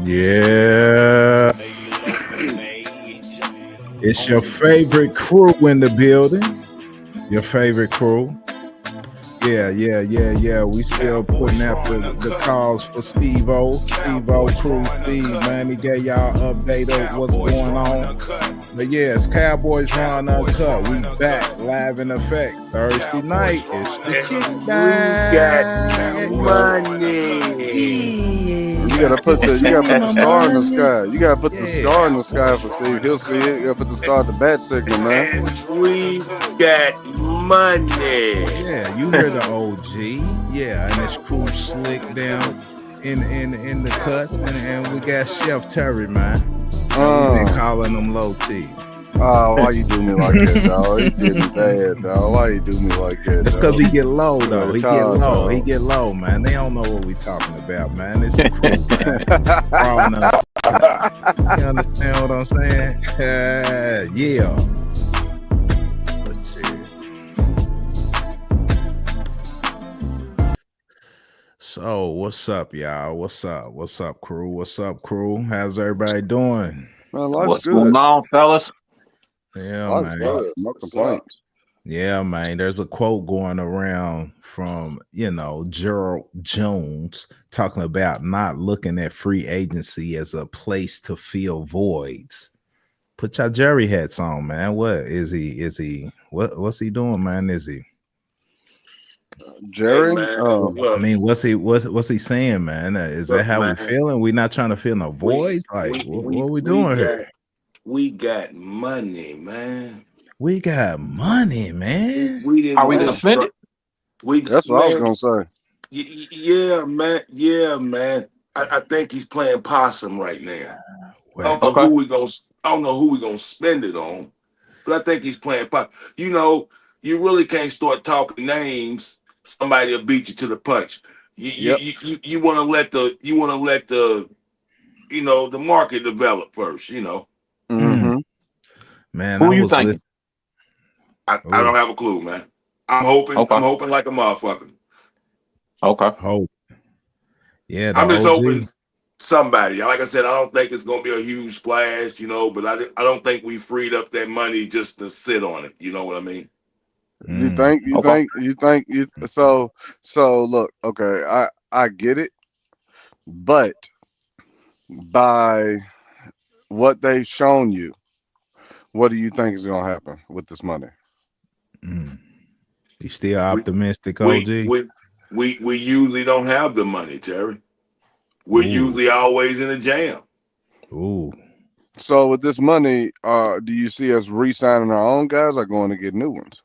Yeah. It's your favorite crew in the building. Your favorite crew. Yeah. We still putting out the calls for Steve-O. Steve-O crew. Steve, man, he gave y'all update of what's going on. But yeah, it's Cowboys Raw Uncut. We back live in effect. Thursday night. It's the kickback. We got money. You gotta put the star in the sky. You gotta put the star in the sky for Steve. He'll see it. You gotta put the star at the bat signal, man. We got money. Yeah, you hear the OG. Yeah, and this crew slick down in the cuts, and we got Chef Terry, man. We've been calling him Low T. Oh, why you do me like that, dog? You get me bad, dog. Why you do me like that? It's because he get low, though. He get low, man. They don't know what we talking about, man. It's a crew, man. You understand what I'm saying? Yeah. So, what's up, y'all? What's up, crew? How's everybody doing? Man, what's going on, fellas? Yeah, man. No complaints. Yeah, man. There's a quote going around from, Gerald Jones talking about not looking at free agency as a place to fill voids. Put your Jerry hats on, man. What is he? What's he doing, man? Is he? Jerry? I mean, what's he saying, man? Is that how we feeling? We not trying to fill no voids? What we doing here? We got money, man. We got money, man. Are we gonna spend it? That's what I was gonna say. Yeah, man. I think he's playing possum right now. I don't know who we gonna spend it on, but I think he's playing possum. You really can't start talking names. Somebody will beat you to the punch. You want to let the the market develop first. Mm-hmm. Man, who you think? I don't have a clue, man. I'm hoping. Okay. I'm hoping like a motherfucker. Okay. Hope. Yeah, I'm just hoping somebody. Like I said, I don't think it's gonna be a huge splash, but I don't think we freed up that money just to sit on it. You know what I mean? You think so look, okay, I get it, but by what they've shown you, what do you think is gonna happen with this money? You still optimistic, OG? We usually don't have the money, Terry. We're usually always in a jam. Ooh. So with this money, do you see us re-signing our own guys or going to get new ones?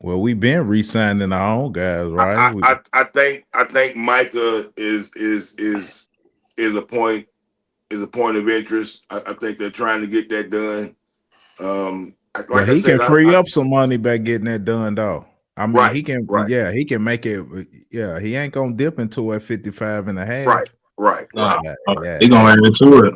Well, we've been re-signing our own guys, right? I think Micah is a point of interest. I think they're trying to get that done. He can free up some money by getting that done, though. I mean, he can. Right. Yeah, he can make it. Yeah, he ain't gonna dip into a 55 and a half. Right. He gonna add to it.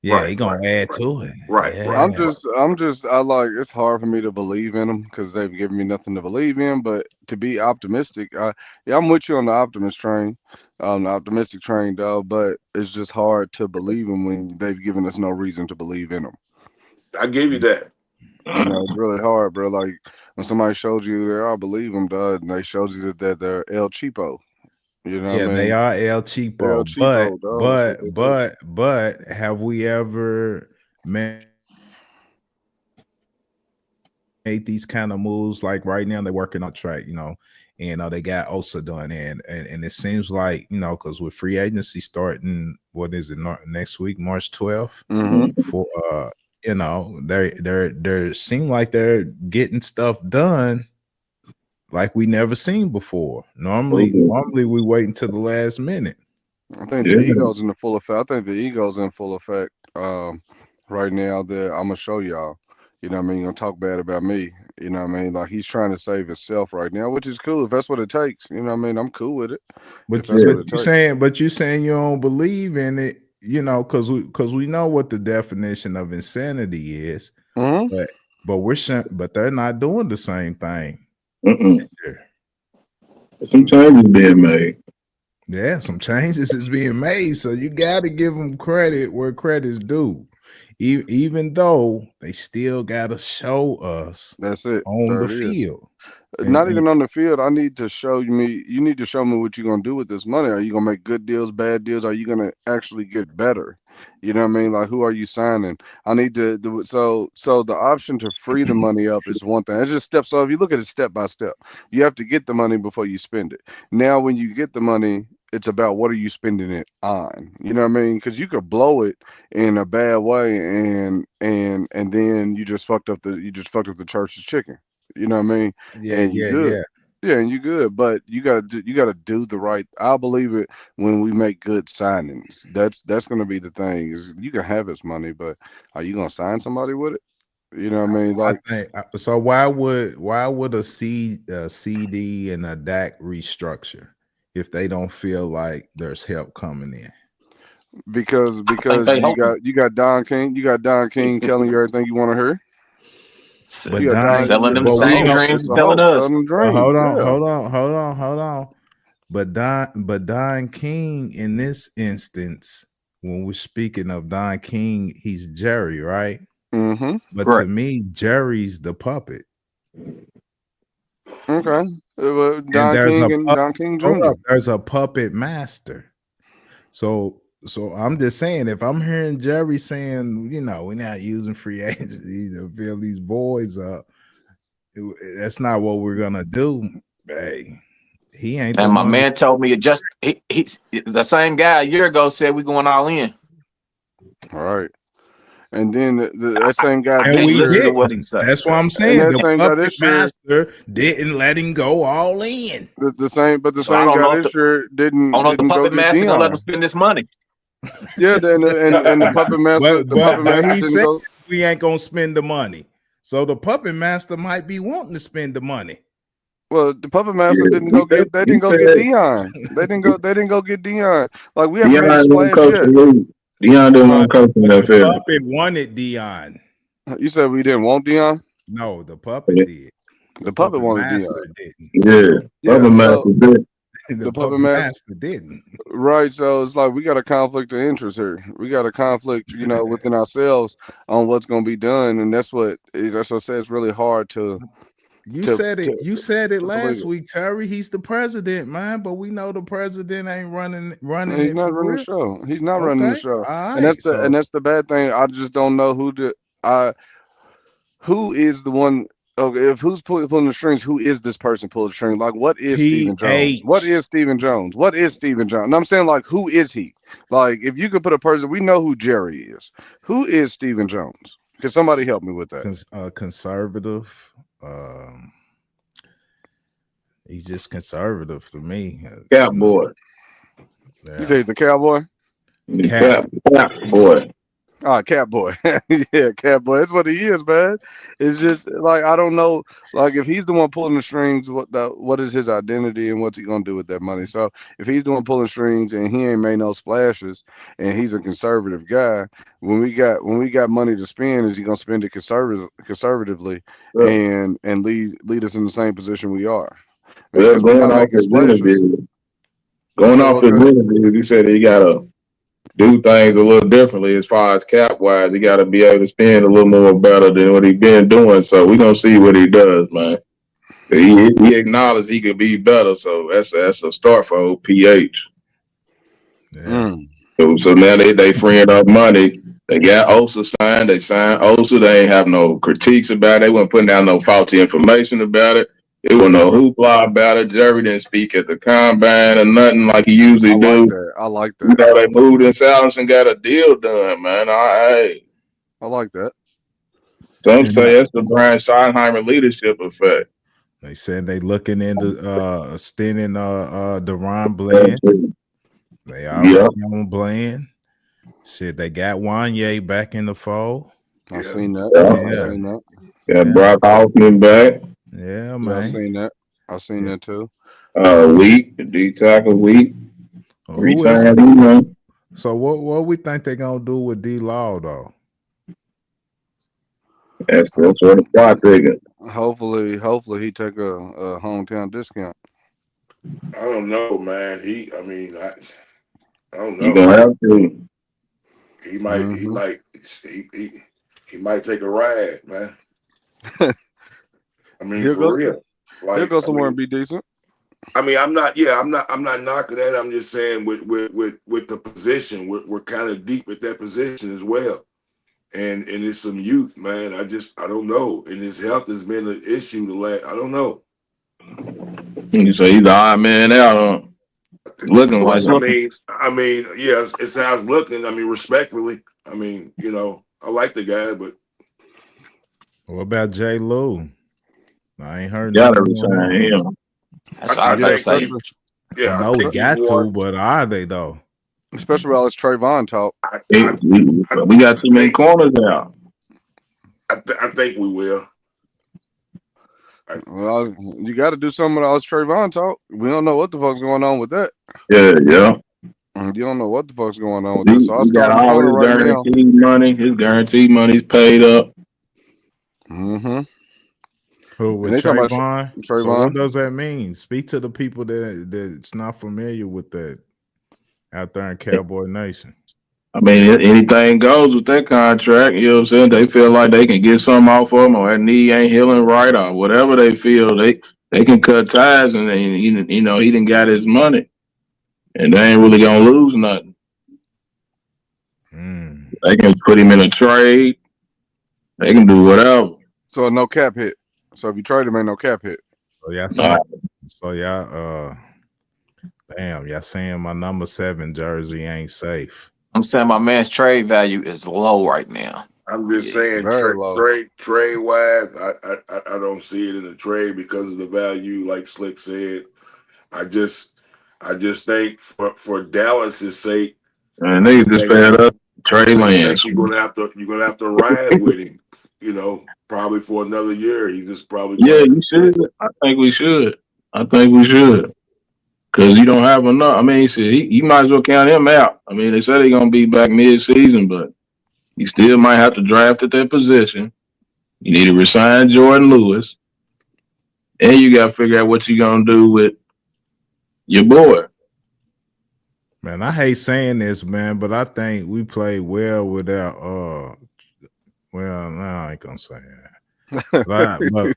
Yeah, he gonna add to it. Right. Yeah. It's hard for me to believe in them because they've given me nothing to believe in. But to be optimistic, I'm with you on the optimistic train, though. But it's just hard to believe them when they've given us no reason to believe in them. I give you that. It's really hard, bro. Like when somebody showed you I believe them, dog, and they showed you that they're El Cheapo. They are El Cheapo, but have we ever made these kind of moves? Like right now, they're working on track, and they got Osa done, and it seems like because with free agency starting, what is it next week, March 12th? Mm-hmm. For they seem like they're getting stuff done like we never seen before. Normally we wait until the last minute. I think the ego's in full effect. Right now. That I'm gonna show y'all. Gonna talk bad about me. Like he's trying to save himself right now, which is cool if that's what it takes. I'm cool with it. But you saying you don't believe in it. Because we know what the definition of insanity is, but they're not doing the same thing. Some changes being made. Yeah, some changes is being made, so you got to give them credit where credit's due. Even though they still got to show us That's it. on There the it is. field. Not even on the field. I need to show me. You need to show me what you're gonna do with this money. Are you gonna make good deals, bad deals? Are you gonna actually get better? You know what I mean? Like, who are you signing? I need to do it. So the option to free the money up is one thing. It's just steps. So if you look at it step by step, you have to get the money before you spend it. Now, when you get the money, it's about what are you spending it on. You know what I mean? Because you could blow it in a bad way, and then you just fucked up the church's chicken. You know what I mean? And you good. Yeah. Yeah, and you good, but you gotta do the right. I believe it when we make good signings. That's gonna be the thing. Is you can have his money, but are you gonna sign somebody with it? You know what I mean? I Like, think so. Why would a CD and a DAC restructure if they don't feel like there's help coming in? because I think they hoping. you got Don King, telling you everything you want to hear. But You got Don, Selling them but we same know. dreams it's he's a selling hope, us. selling Hold dreams. on, Yeah, hold on. But Don King in this instance, when we're speaking of Don King, he's Jerry, right? mm-hmm. But to Correct. me, Jerry's the puppet, Okay. and Don King hold Jr. up, there's a puppet master. So I'm just saying, if I'm hearing Jerry saying, we're not using free agency to fill these voids up, that's not what we're gonna do. Hey, he ain't the And my money. man told me he's the same guy a year ago said we going all in. All right. And then that same guy And this we year, Listen to what he didn't. said. That's what I'm and saying. that The same guy puppet this year, master didn't let him go all in. the So I same don't guy know if this year I don't know if the didn't go puppet get master gonna let him Dion. spend this money. Yeah, and the puppet But master he didn't said go. we ain't gonna spend the money. So the puppet master might be wanting to spend the money. Well, the puppet master Yeah, didn't go said, get. They he didn't go get said Dion. They didn't go. They didn't go get Dion. Like, we haven't Deion made a didn't want to splash coach the yet. league. Deion didn't want to coach in But the the NFL. puppet wanted Dion. You said we didn't want Dion. No, the puppet did. The The puppet puppet wanted Dion. master didn't. Yeah, Yeah. puppet master So did. The the puppet puppet master. master didn't. Right, so it's like we got a conflict of interest here. We got a conflict, within ourselves on what's going to be done, and that's what I say. It's really hard to You to said it. to, You said it to believe last it. week, Terry. He's the president, man. But we know the president ain't running He's it for not running the real. show. He's not running the Okay, show, all and right. that's the bad thing. I just don't know who is the one. Okay, if who's pulling the strings, who is this person pulling the strings? Like, what is Stephen Jones? What PH. is Stephen Jones? What is Stephen Jones? And I'm saying, like, who is he? Like, if you could put a person, we know who Jerry is. Who is Stephen Jones? Can somebody help me with that? Conservative. Um, he's just conservative to me. Cap boy. You say Yeah. he's a cowboy? The Cap. cap boy. Ah, cat boy. Yeah, cat boy. That's what he is, man. It's just like, I don't know. Like, if he's the one pulling the strings, what is his identity and what's he gonna do with that money? So if he's the one pulling strings and he ain't made no splashes and he's a conservative guy, when we got money to spend, is he gonna spend it conservatively Yeah. and lead us in the same position we are? Well, Because we're going not off making his splashes. interview, he said he gotta do things a little differently as far as cap wise. He gotta be able to spend a little more better than what he's been doing. So we're gonna see what he does, man. He acknowledged he could be better, so that's a start for old PH. Yeah. So now they freeing up money. They got Osa signed. They signed Osa. They ain't have no critiques about it. They weren't putting down no faulty information about it. It wasn't no hoopla about it. Jerry didn't speak at the combine or nothing like he usually do. I like You that. know, they moved in silence and got a deal done, man. I like that. Some And say that's the Brian Schottenheimer leadership effect. they said they looking into extending Deron Bland. They already on Bland. Shit, they got Wanye back in the fold. I seen that. Yeah. I seen that. Got Brock Hoffman back. Yeah, I man. seen that. I seen that too. Week, the D tackle week. Who is? Return, So what we think they're gonna do with D Law though? That's what the plot thinking. Hopefully he take a hometown discount. I don't know, man. I don't You know. gonna have to. He might, he might take a ride, man. I mean, He'll for go. real. He'll go Like, somewhere and be decent. I'm not knocking that. I'm just saying with the position, we're kind of deep at that position as well. And it's some youth, man. I don't know. And his health has been an issue I don't know. You say he's the odd man out, huh? Looking like Yeah, it's how it's looking. I mean, respectfully. I mean, I like the guy, but What about J. Lou? I ain't heard gotta nothing on resign him. him. That's what I was about to say. I know we got to, but are they though? Especially while it's Trayvon talk. We got too many corners out. I think we will. Well, you got to do something with all this Trayvon talk. We don't know what the fuck's going on with that. Yeah. You don't know what the fuck's going on with that. So I He got start all his guaranteed money. His guaranteed money's paid up. Mm-hmm. Who with Trayvon? So what does that mean? Speak to the people that's not familiar with that out there in Cowboy Nation. I mean, anything goes with that contract. You know what I'm saying? They feel like they can get something off of him, or that knee ain't healing right, or whatever they feel. They can cut ties, and he didn't got his money, and they ain't really gonna lose nothing. They can put him in a trade. They can do whatever. So no cap hit. So if you trade him, ain't no cap hit. Damn, y'all saying my number 7 jersey ain't safe. I'm saying my man's trade value is low right now. I'm just saying, trade wise, I don't see it in the trade because of the value, like Slick said. I just think for Dallas's sake, and they just fed up Trey Lance. You're gonna have to ride with him, probably for another year. He just probably you should. I think we should. Because you don't have enough. I mean, you might as well count him out. I mean, they said they're gonna be back mid-season, but you still might have to draft at that position. You need to resign Jordan Lewis, and you got to figure out what you're gonna do with your boy. Man, I hate saying this, man, but I think we played well without. Well, no, I ain't gonna say that.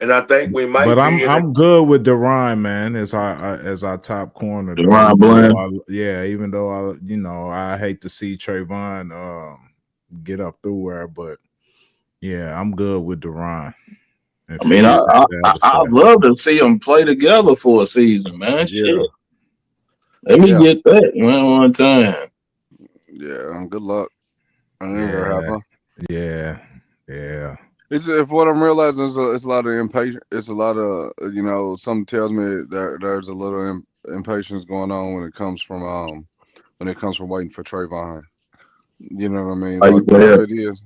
And I think we might. But I'm good with Deron, man, as our top corner. Deron Bland. Even though I hate to see Trayvon get up through there, but yeah, I'm good with Deron. I mean, I'd love to see them play together for a season, man. Yeah. Shit. Let me get that one time. Yeah, good luck. Yeah. It's if what I'm realizing is it's a lot of impatience. It's a lot of something tells me that there's a little impatience going on when it comes from waiting for Trayvon. You know what I mean? Like whatever it is.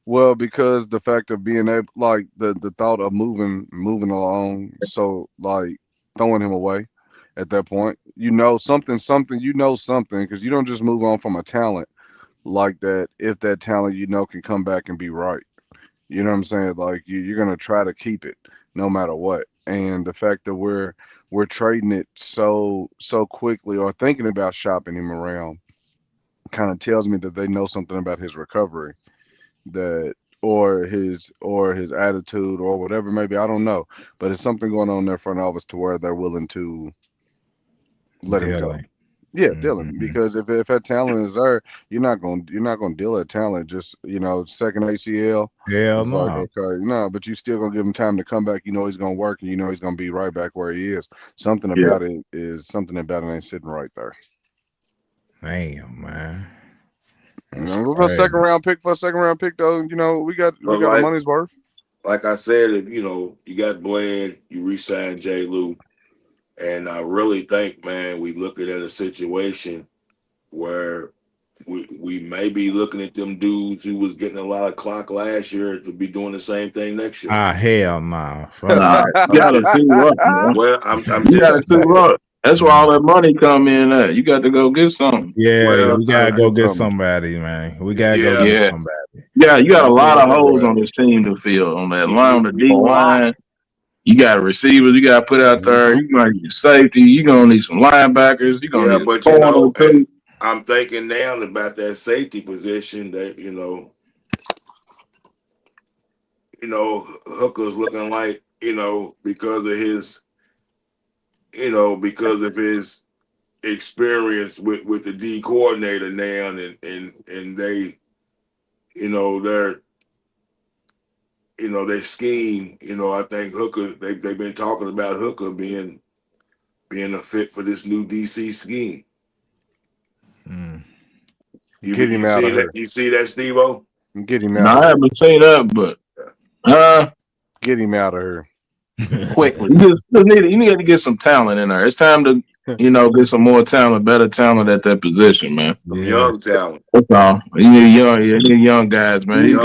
Well, because the fact of being able, like the thought of moving along, so like throwing him away at that point, something, because you don't just move on from a talent like that if that talent can come back and be right. You know what I'm saying? Like you're gonna try to keep it no matter what. And the fact that we're trading it so quickly or thinking about shopping him around kind of tells me that they know something about his recovery, or his attitude or whatever. Maybe I don't know, but it's something going on there front office to where they're willing to let him go. Yeah, Dylan. Because if that talent is there, you're not gonna deal at talent. Just second ACL. Hell no. Like, okay, no, but you still gonna give him time to come back. He's gonna work, and he's gonna be right back where he is. Something about it ain't sitting right there. Damn, man. For a second round pick, though, we got our money's worth. Like I said, if you got Bland, you re-sign J. Lou. And I really think, man, we looking at a situation where we may be looking at them dudes who was getting a lot of clock last year to be doing the same thing next year. Hell no. You gotta too up, man. Well, you gotta too up. That's where all that money come in at. You got to go get something. Yeah, we gotta go get somebody, man. We gotta go get somebody. Yeah, you got a lot of holes on this team to fill on that line, on the D line. You got receivers you got to put out there. You might need safety. You're going to need some linebackers. You're going to need but I'm thinking now about that safety position that, Hooker's looking like, because of his experience with the D coordinator now, and they, their scheme. I think Hooker. They've been talking about Hooker being a fit for this new DC scheme. Get him out of here. You see that, Steve-O? Get him No, out. I haven't seen that, but get him out of here quickly. You need to get some talent in there. It's time to get some more talent, better talent at that position, man. Young talent. That's all. You need young guys, man. These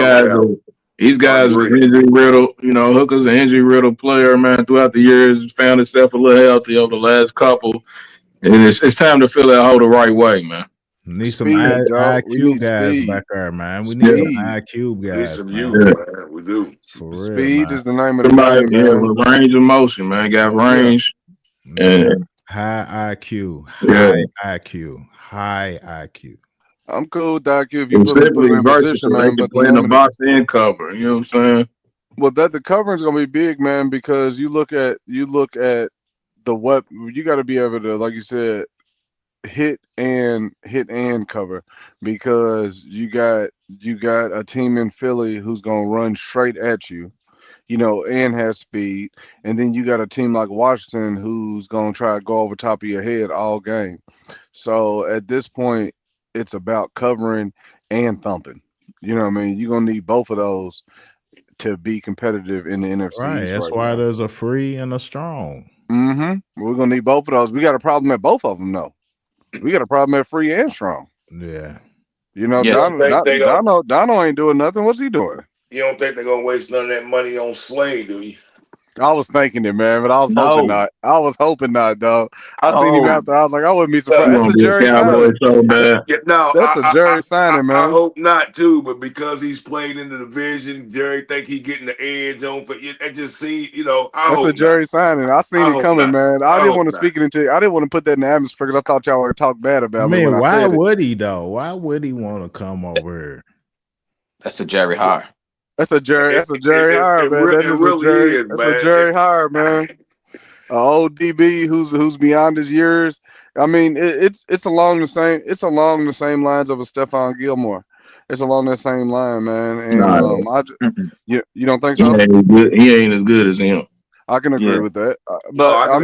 guys are injury riddled. Hooker's an injury riddled player, man. Throughout the years, found himself a little healthy over the last couple, and it's time to fill that hole the right way, man. Need some IQ guys back there, man. We need some IQ guys. Some youth, man. We do. Speed is the name of the game, man. Range of motion, man. Got range and high IQ, high IQ. I'm cool with IQ if you put him in position, man. But play in the box and cover. You know what I'm saying? Well, the covering is gonna be big, man, because you look at the weapon. You got to be able to, like you said, hit and cover, because you got a team in Philly who's gonna run straight at you, and has speed, and then you got a team like Washington who's gonna try to go over top of your head all game. So at this point, it's about covering and thumping. You know what I mean? You're gonna need both of those to be competitive in the NFC. Right. That's why there's a free and a strong. We're gonna need both of those. We got a problem at both of them, though. We got a problem at free and strong. Yeah. Dono ain't doing nothing. What's he doing? You don't think they're gonna waste none of that money on Slay, do you? I was thinking it, man, but I was hoping not. I was hoping not, dog. I seen him after. I was like, I wouldn't be surprised. That's a Jerry signing. So bad. That's a Jerry signing, man. I hope not too, but because he's played in the division, Jerry think he getting the edge on for it. I just see, That's a Jerry signing. I seen it coming, man. I didn't want to speak it into. I didn't want to put that in the atmosphere because I thought y'all would talk bad about me. Why would he though? Why would he want to come over here? That's a Jerry hire. That's a Jerry hire, man. That's a Jerry hire, man. An old DB who's beyond his years. I mean, it's along the same. It's along the same lines of a Stephon Gilmore. It's along that same line, man. And you don't think so? He ain't as good as him. I can agree with that, but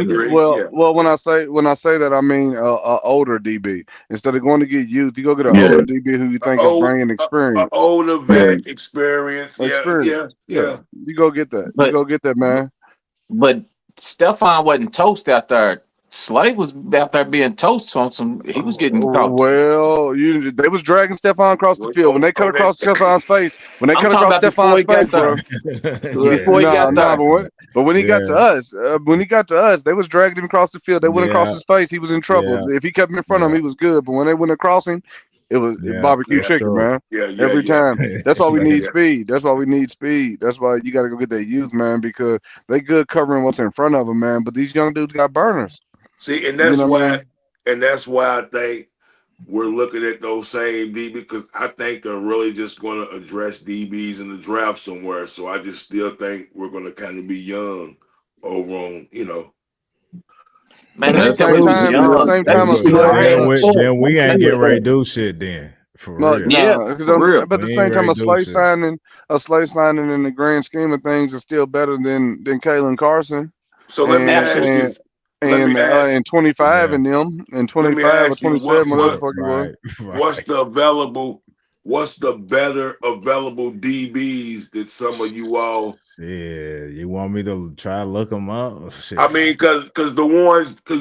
well, when I say that, I mean older DB. Instead of going to get youth, you go get an older DB who you think is bringing experience, older vet experience. Yeah. You go get that. You go get that, man. But Stephon wasn't toast out there. Slade was out there being toast on some. He was getting caught. Well, they was dragging Stephon across the field when they cut across Stephon's face. When they cut across Stephon's face, bro. Before he got there. But when he got to us, they was dragging him across the field. They went across his face. He was in trouble. If he kept him in front of him, he was good. But when they went across him, it was barbecue chicken, man. Every time. That's why we need speed. That's why we need speed. That's why you got to go get that youth, man, because they good covering what's in front of them, man. But these young dudes got burners. See, and that's why I think we're looking at those same DBs, because I think they're really just going to address DBs in the draft somewhere. So I just still think we're going to kind of be young over on, Man, at the same time, then we ain't get ready to do shit then. For real. For real. But at the same time, a Slay signing in the grand scheme of things is still better than Kalen Carson. So let me ask you. And 25 in them, and 25 or 27, whatever the fuck it was. What's the better available DBs that some of you all? Yeah, you want me to try to look them up? Shit. I mean, because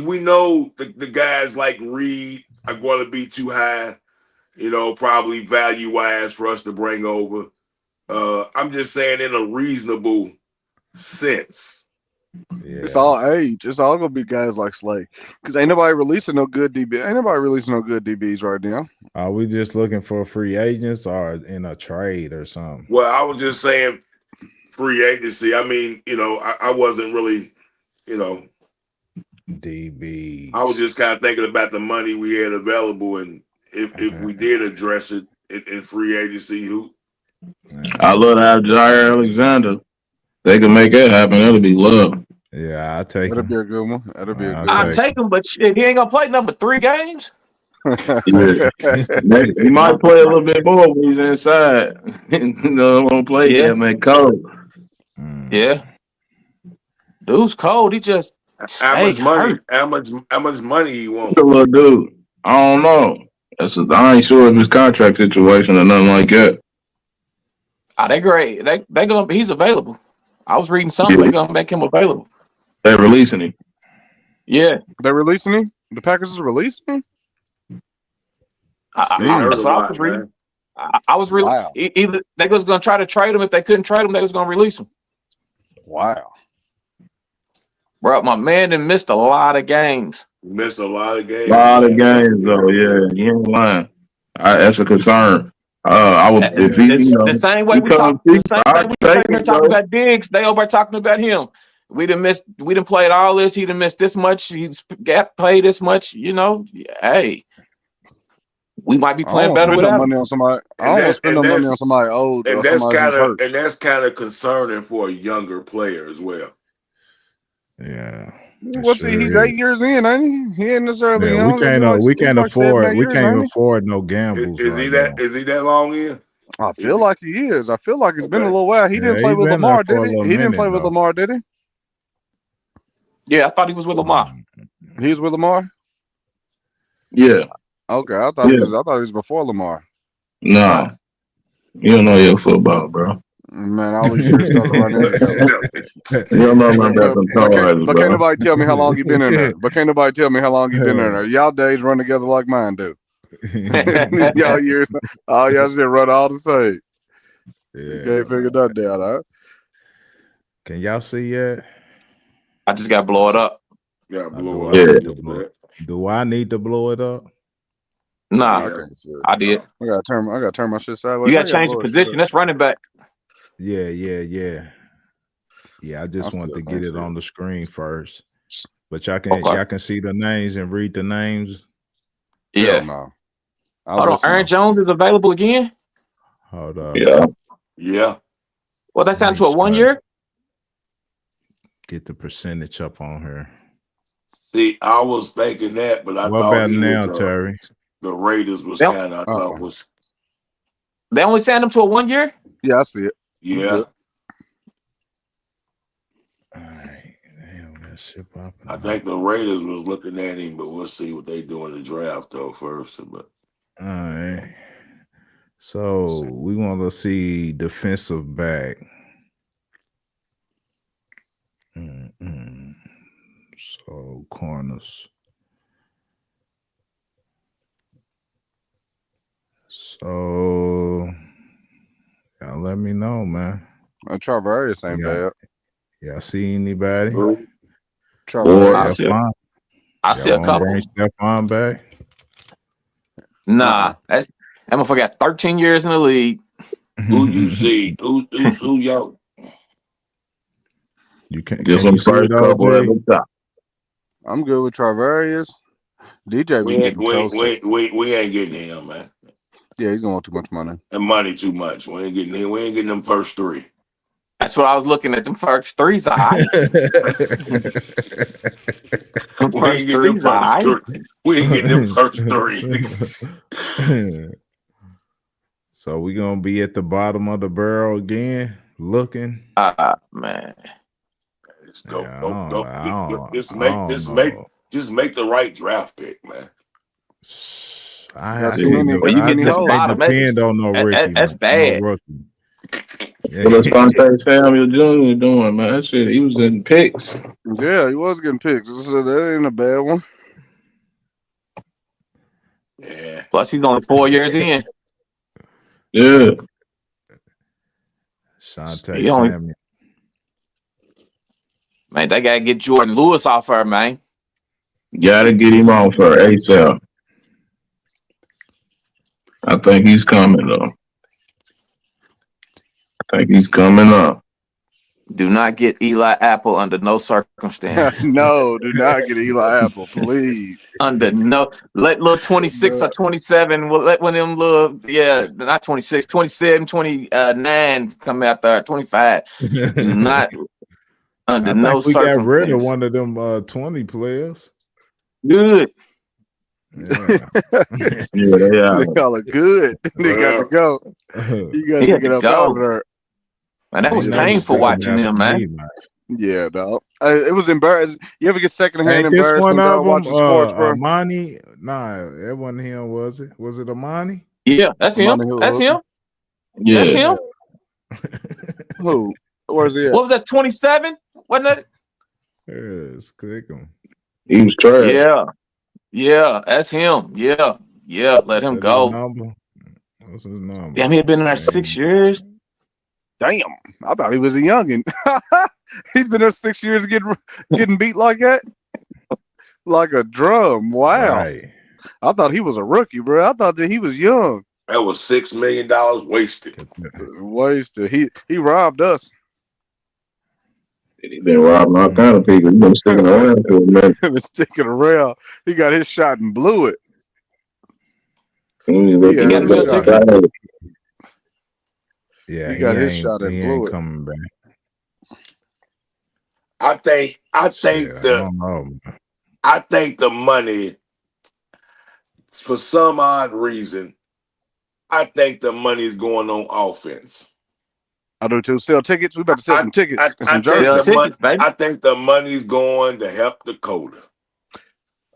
we know the guys like Reed are going to be too high, probably value wise for us to bring over. I'm just saying in a reasonable sense. Yeah. It's all age. It's all gonna be guys like Slay, because ain't nobody releasing no good DB. Ain't nobody releasing no good DBs right now. Are we just looking for free agents or in a trade or something? Well, I was just saying, free agency. I mean, I wasn't really, DBs. I was just kind of thinking about the money we had available, and if we did address it in free agency, I love to have Jair Alexander. They can make that happen. That'll be love. Yeah, I'll take That'll him. be a good one. That'll be a good I'll one. take him, but shit, he ain't gonna play number 3 games. Yeah. He might play a little bit more when he's inside. Won't play that man cold. Yeah. Dude's cold. He just how much money? How much money he want? The little dude. I don't know. I ain't sure of his contract situation or nothing like that. They great. They gonna he's available. I was reading something. They gonna make him available. They're releasing him. Yeah. They're releasing him? The Packers is releasing him? That's what I was reading. I was really either they was gonna try to trade him. If they couldn't trade him, they was gonna release him. Wow. Bro, my man done missed a lot of games. Missed a lot of games. A lot of games, though. Yeah, he ain't lying. That's a concern. I would if he, the same way we talking about Diggs, they over talking about him. We done played all this. He done missed this much. He's got played this much. Hey, we might be playing better without money on somebody. I don't want to spend no money on somebody old. And that's kind of concerning for a younger player as well. Yeah. What's he? He's 8 years in, ain't he? He ain't necessarily young. We can't afford no gambles. Is he that long in? I feel like he is. I feel like it's been a little while. He didn't play with Lamar, did he? He didn't play with Lamar, did he? Yeah, I thought he was with Lamar. He was with Lamar? Yeah. Okay, I thought he was before Lamar. No. You don't know your football, bro. Man, all these years started running. You don't know about them cards, but can't nobody tell me how long you been in there. Y'all days run together like mine do. Y'all years, all y'all should run all the same. Yeah, you can't figure that out, huh? Can y'all see yet? I just gotta blow it up. Yeah, blow it up. Do I need to blow it up? Nah, I did. I gotta turn my shit sideways. You gotta change the position. That's running back. Yeah. I just want to get it on the screen first. But y'all can see the names and read the names. Yeah. No. Hold on. Aaron Jones is available again? Hold up. Yeah. Well, that sounds to a 1 year. Get the percentage up on her. See, I was thinking that, but I what thought about now, Terry? The Raiders was kind of I thought was. They only signed him to a 1 year? Yeah, I see it. Yeah. All right. Damn, that shit popping. I think the Raiders was looking at him, but we'll see what they do in the draft though first. But all right. So we want to see defensive back. So corners. So y'all let me know, man. Travarius ain't bad. Y'all see anybody? Travarius. I see a couple. Bring Stephon back? Nah, that motherfucker got 13 years in the league. Who you see? Who y'all? You can't give them first couple at the top. I'm good with Travarius. DJ, we ain't getting him, man. Yeah, he's gonna want too much money. And money too much. We ain't getting him. We ain't getting them first 3. That's what I was looking at. Them first 3s are high. We ain't getting them first 3. So we gonna be at the bottom of the barrel again, looking. Man. Just make the right draft pick, man. I depend on no rookie. That's bad. What Asante Samuel Jr. doing, man? That shit, he was getting picks. Yeah, he was getting picks. That ain't a bad one. Yeah. Plus, he's only 4 years in. Yeah. Asante Samuel. Man, they gotta get Jordan Lewis off her, man. Gotta get him off her ASAP. I think he's coming though. I think he's coming up. Do not get Eli Apple under no circumstances. No, do not get Eli Apple, please. Under no, let little 26 or 27, we'll let one of them little, not 26, 27, 29 come out there, 25. Do not, under I no think we got rid of circumstances. one of them 20 players. Good. Yeah. They call it good. They got to go. You got to get up out of there. Man, that was painful watching them, man. Yeah, dog. It was embarrassing. You ever get secondhand Hey, this embarrassment one of them, watching sports, bro? Amani. Nah, that wasn't him, was it? Was it Amani? Yeah, that's him. That's him. Yeah. That's him. Who? Where's he at? What was that, 27? Wasn't that? Yes, click him. He was trash. Yeah, that's him. Yeah, let him go. What's his number? Damn, he had been in there 6 years. Damn, I thought he was a youngin. He's been there 6 years getting beat like that, like a drum. Wow, Right. I thought he was a rookie, bro. I thought that he was young. That was $6 million wasted. Wasted. He robbed us. He's been robbing all kind of people. He's been sticking around for a minute. He was sticking around. He got his shot and blew it. He got another ticket. Yeah, he got his shot and blew it. Coming back. I think I don't know. I think the money, for some odd reason, I think the money is going on offense. I do too. Sell tickets. We about to sell some tickets. I think the money's going to help Dakota.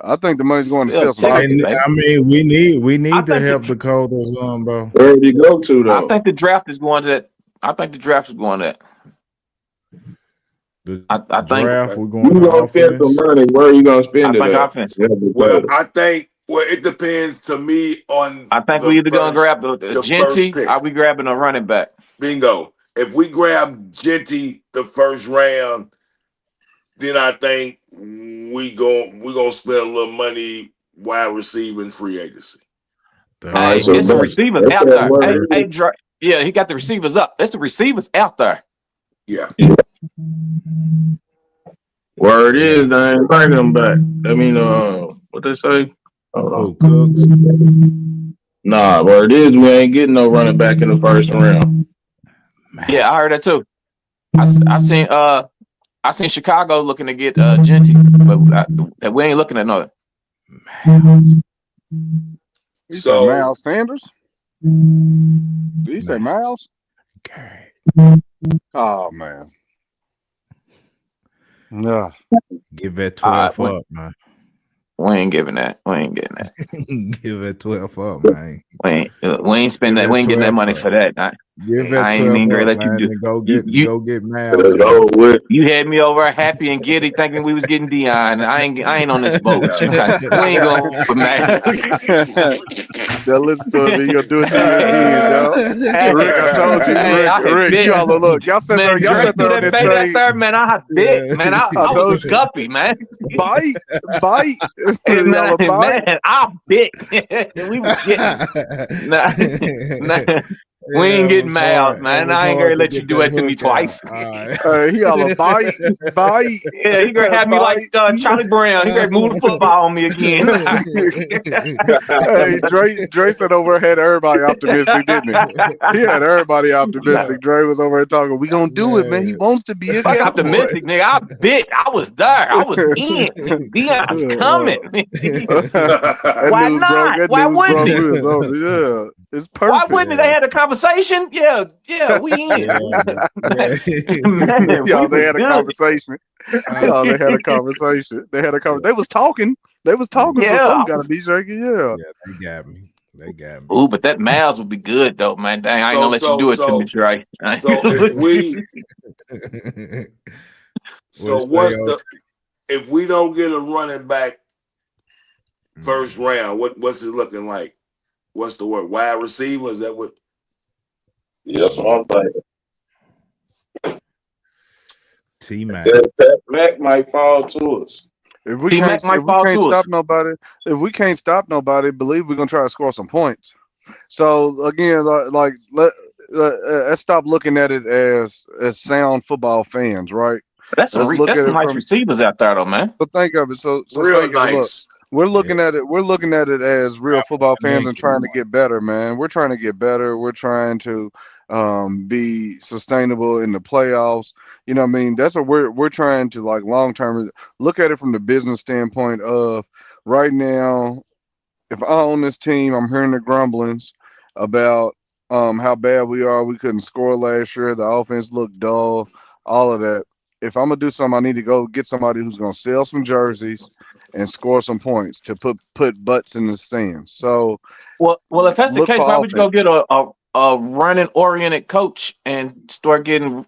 I think the money's going to sell some tickets. I mean, we need to help Dakota's bro. Where did he go to though? I think the draft is going to that. I think the draft is going to that. I think draft, we're going you gonna spend some money. Where are you gonna spend it? I think offense. Well, I think it depends to me on. I think we either gonna grab the Genty, or we grabbing a running back. Bingo. If we grab Genty the first round, then I think we gonna spend a little money wide receiving free agency. Hey, it's the receivers out there. Yeah, he got the receivers up. It's the receivers out there. Yeah. Word is, I ain't bringing them back. I mean, what they say? Cooks. Nah, word is, we ain't getting no running back in the first round. Yeah, I heard that too. I seen Chicago looking to get Genty, but we ain't looking at another. You say Miles Sanders? Did you say Miles? Okay. Oh man. No. Give that 12 up, man. We ain't giving that. We ain't getting that. Give that 12 up, man. We ain't spending that. We ain't getting that money for that. I ain't mean to let you do. Go get Miles. You had me over happy and giddy thinking we was getting Dion. I ain't on this boat. We ain't going for Miles. Now listen to him. He gonna do it to you again, dog. Rick, I told you, Rick, y'all look. Y'all sat there. Y'all sat there on this thing. Man, I bit. Man, I was a guppy, man. Bite. Man, I bit. We was getting. We ain't getting Miles, man. I ain't gonna let you do it to me twice. He all a bite. Yeah, he gonna have me like Charlie Brown. He gonna move the football on me again. Hey, Dre said over had everybody optimistic, didn't he? He had everybody optimistic. Dre was over here talking, we gonna do it, man. He wants to be a Cowboy. Optimistic, nigga. I bit. I was there. I was in. Dion's coming. Why not? Why wouldn't he? Yeah. It's perfect. Why wouldn't they had a conversation? Yeah, we in. Man, Y'all, they had a conversation. Y'all, they had a conversation. They was talking. Yeah, so got a DJ. Yeah, they got me. Ooh, but that Miles would be good though, man. Dang, I ain't gonna let you do it to me, Trey. If we don't get a running back first round, what's it looking like? What's the word? Wide receiver? Is that what? Yeah, that's what I'm thinking. T-Mac. Mac might fall to us. If we can't stop nobody, believe we're gonna try to score some points. So again, let's stop looking at it as sound football fans, right? That's some Let's look that's at some it nice from. receivers out there, though, man. But think of it. So Real think of it. Look, nice. we're looking at it. We're looking at it as real football fans and trying to Yankee. get better, man. We're trying to get better. We're trying to be sustainable in the playoffs. You know what I mean? That's what we're trying to like long term. Look at it from the business standpoint of right now. If I own this team, I'm hearing the grumblings about how bad we are. We couldn't score last year. The offense looked dull. All of that. If I'm gonna do something, I need to go get somebody who's gonna sell some jerseys and score some points to put butts in the stands. So Well, if that's the look case, for why would you go offense. get a running oriented coach and start getting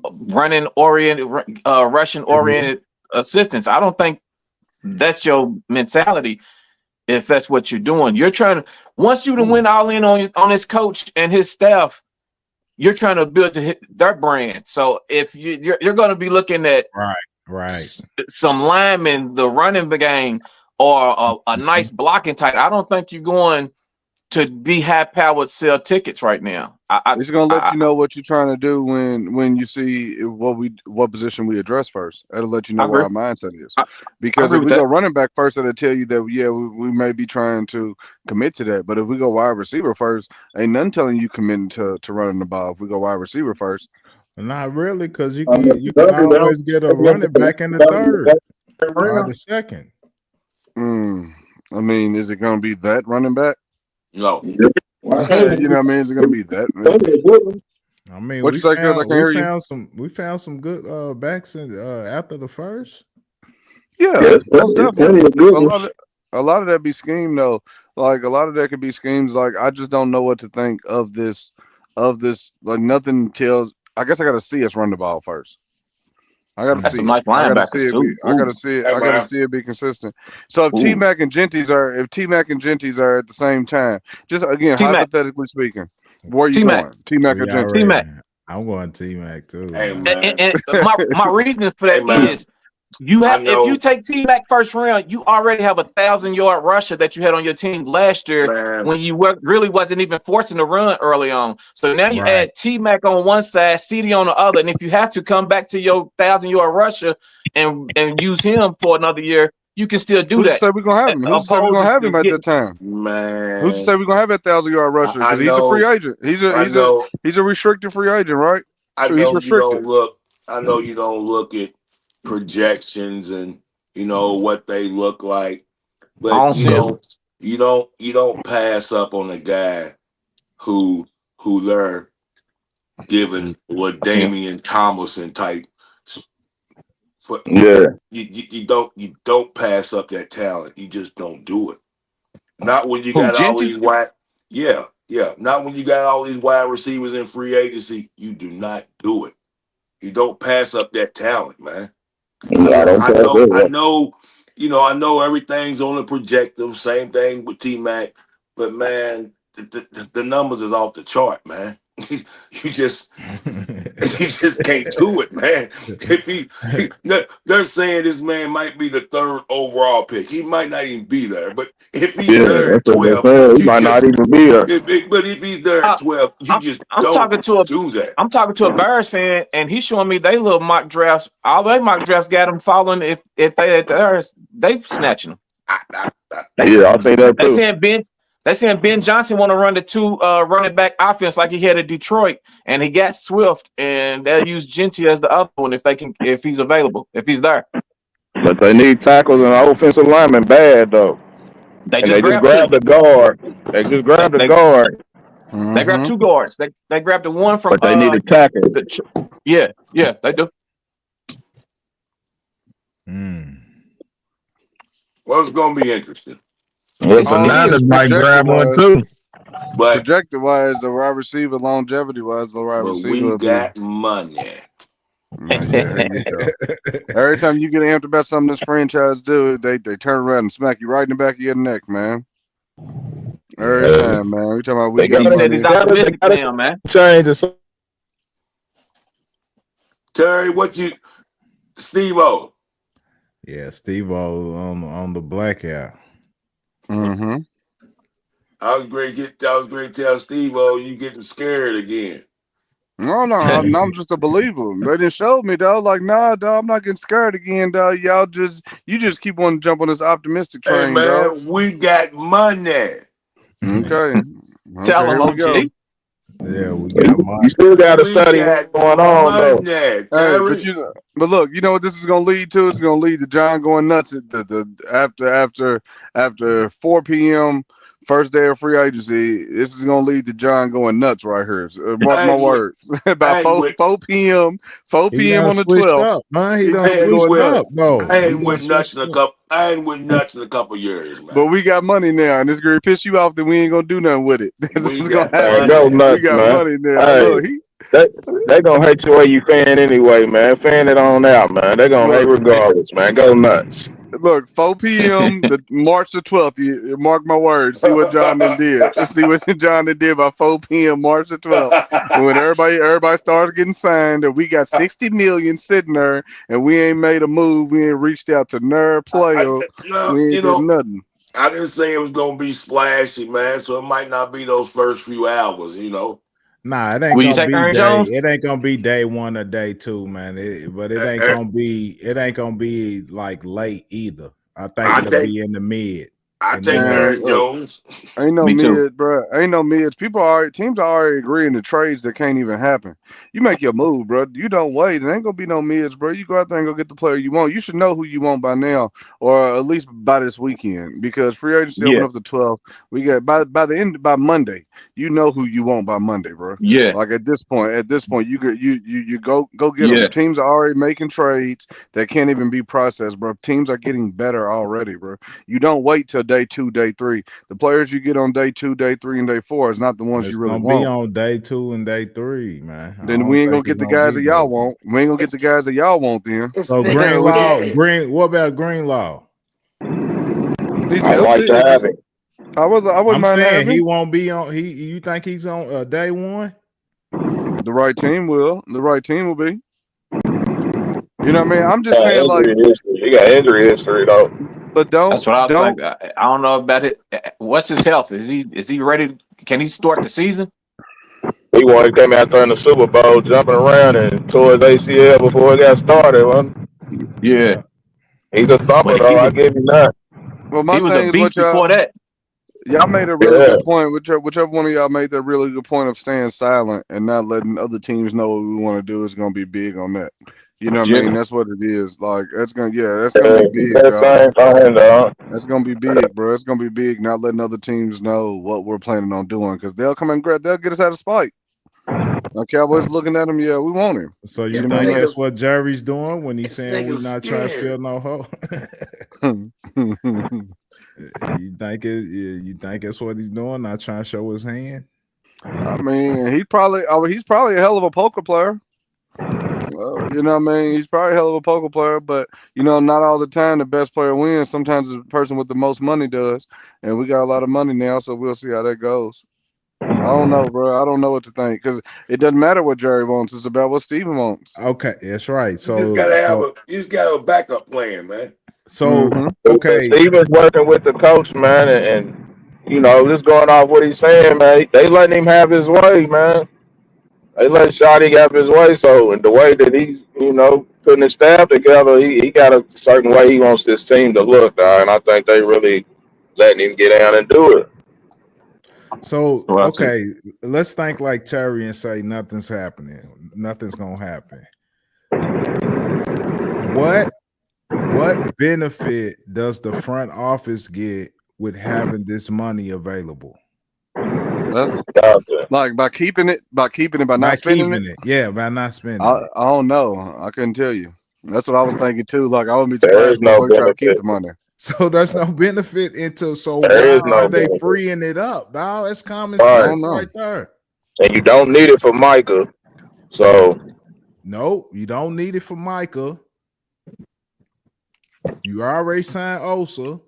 running oriented, rushing oriented assistants? I don't think that's your mentality. If that's what you're doing, you're trying to once you to win all in on this coach and his staff, you're trying to build their brand. So if you're going to be looking at Right. some linemen, the running the game, or a nice blocking tight, I don't think you're going to be high powered sell tickets right now. It's gonna let you know what you're trying to do when you see what position we address first. That'll let you know where our mindset is. Because if we go running back first, it'll tell you that we may be trying to commit to that. But if we go wide receiver first, ain't nothing telling you committing to running the ball. If we go wide receiver first, not really, because you can always get a running back in the third or the second. I mean, is it gonna be that running back? No. You know what I mean? Is it gonna be that? I mean, what you say, cuz I can't hear you. We found some good backs in after the first. Yeah, most definitely. A lot of that be scheme though. Like a lot of that could be schemes. Like I just don't know what to think of this. Like nothing tells. I guess I got to see us run the ball first. I got to see. Some nice linebackers too. I got to see it. I got to see it be consistent. So if T Mac and Genty's are at the same time, just again hypothetically speaking, where are you going? T Mac or Genty? T Mac. I'm going T Mac too. Hey, and my reason for that is you have if you take T Mac first round, you already have 1,000-yard rusher that you had on your team last year when you really wasn't even forcing the run early on. So now you add T Mac on one side, CeeDee on the other, and if you have to come back to your 1,000-yard rusher and use him for another year, you can still do that. Who said we're gonna have him? Who said we're gonna have him at that time? Man, who said we're gonna have that 1,000-yard rusher? Because he's a free agent. He's a restricted free agent, right? I know you don't look. I know you don't look at projections and what they look like, but you don't pass up on a guy who they're giving what Damian Thomason type. You don't pass up that talent. You just don't do it. Not when you got all these wide. Yeah. Not when you got all these wide receivers in free agency. You do not do it. You don't pass up that talent, man. I know everything's on the projective. Same thing with T Mac, but man, the numbers is off the chart, man. you just can't do it, man. If they're saying this man might be the 3rd overall pick, he might not even be there. But if he's there at 12, he might not even be there. But if he's there at 12, you do that. I'm talking to a Bears fan, and he's showing me they little mock drafts. All they mock drafts got them falling. If they at theirs, they snatching them. I'll say that too. They saying Ben Johnson want to run the 2 running back offense like he had at Detroit, and he got Swift, and they'll use Genty as the other one if he's available, if he's there. But they need tackles and offensive linemen bad though. They just grabbed the guard. They just grabbed the guard. Mm-hmm. They grabbed 2 guards. They grabbed the one from. But they need a tackle. Yeah, they do. Well, it's gonna be interesting. Well, the Niners might grab one too. But projected wise, the wide receiver, longevity wise, the wide receiver. We got money. Every time you get amped about something this franchise do, they turn around and smack you right in the back of your neck, man. Every time, man. We talking about he said he's optimistic now, man. Change. Terry, Steve-O? Yeah, Steve-O on the blackout. Mm-hmm. I was great to tell Steve, oh, you getting scared again. No, I'm just a believer. They didn't show me, dog. Like, nah, dog, I'm not getting scared again, dog. You just keep on jumping on this optimistic train, hey, man, dog. we got money. Okay. Tell him, here we go. OG. Yeah, we got money. You still got to We study got what's going on, though. money, Hey, Terry. but look, you know what this is gonna lead to? It's gonna lead to John going nuts at after 4 p.m. first day of free agency. This is gonna lead to John going nuts right here. So, mark I my ain't with- words. About I ain't 4 with- 4 p.m. 4 He p.m. done on the switched 12th. up, man. He done I ain't switched with- up, though. I ain't He with done nuts switched in a up. couple. I ain't with nuts in a couple years, man. But we got money now, and it's gonna piss you off that we ain't gonna do nothing with it. This We is got gonna happen. Man, go money. nuts, We got man. money now. Hey. Look, They gonna hate you where you fan anyway, man. Fan it on out, man. They gonna hate regardless, man. Go nuts. Look, 4 p.m. the March the 12th. You mark my words. See what John then did. Let's see what John then did by 4 p.m. March the 12th. And when everybody started getting signed, and we got 60 million sitting there, and we ain't made a move. We ain't reached out to nerd player. We ain't did nothing. I didn't say it was gonna be splashy, man. So it might not be those first few hours, you know. Nah, it ain't Will you gonna take be Aaron day. Jones? It ain't gonna be day 1 or day 2, man. But it ain't gonna be. It ain't gonna be like late either. I think it'll be in the mid. I take Aaron Jones. Ain't no Me too. mid, bro. Ain't no mids. Teams are already agreeing to trades that can't even happen. You make your move, bro. You don't wait. It ain't gonna be no mids, bro. You go out there and go get the player you want. You should know who you want by now, or at least by this weekend, because free agency open up the 12th. We got by Monday. You know who you want by Monday, bro. Yeah. Like at this point, you go get them. Teams are already making trades that can't even be processed, bro. Teams are getting better already, bro. You don't wait till day 2, day 3. The players you get on day 2, day 3, and day 4 is not the ones you really want. Be on day 2 and day 3, man. Then we ain't gonna get the guys that y'all want. We ain't gonna get the guys that y'all want then. So what about Greenlaw? He's I like to have him. I wouldn't mind having he him. won't be on. You think he's on day 1? The right team will. The right team will be. You know what I mean? I'm just saying, like, he got injury history though. But that's what I was thinking. I don't know about it. What's his health? Is he ready? Can he start the season? He wanted to come out there in the Super Bowl, jumping around and tore his ACL before it got started. Yeah. He's a thumper, though. I give him that. Well, my he was thing a beast before that. Y'all made a really good point. Whichever one of y'all made that really good point of staying silent and not letting other teams know what we want to do is going to be big on that. You know what I mean? That's what it is. Like that's gonna be big. That's gonna be big, bro. It's gonna be big. Not letting other teams know what we're planning on doing because they'll come and they'll get us out of spite. Now Cowboys looking at him, yeah, we want him. So you think that's what Jerry's doing when he's saying we're not trying to fill no hole? You think it's what he's doing? Not trying to show his hand? I mean, he's probably a hell of a poker player. You know what I mean? He's probably a hell of a poker player, but you know, not all the time the best player wins. Sometimes the person with the most money does, and we got a lot of money now, so we'll see how that goes. I don't know, bro. I don't know what to think because it doesn't matter what Jerry wants. It's about what Steven wants. Okay, that's right. So you just gotta have a backup plan, man. So okay, Steven's working with the coach, man, and you know, just going off what he's saying, man. They letting him have his way, man. They let Shotty have his way, so in the way that he's, you know, putting his staff together, he got a certain way he wants this team to look, and I think they really letting him get down and do it. So okay, let's think like Terry and say nothing's happening. Nothing's gonna happen. What benefit does the front office get with having this money available? That's like by keeping it, by not spending it. Yeah, by not spending it. I don't know. I couldn't tell you. That's what I was thinking too. Like I wouldn't be surprised if they try to keep the money. So there's no benefit into. So why are they freeing it up, dog? It's common sense right there. And you don't need it for Micah. So no, you don't need it for Micah. You already signed Osa.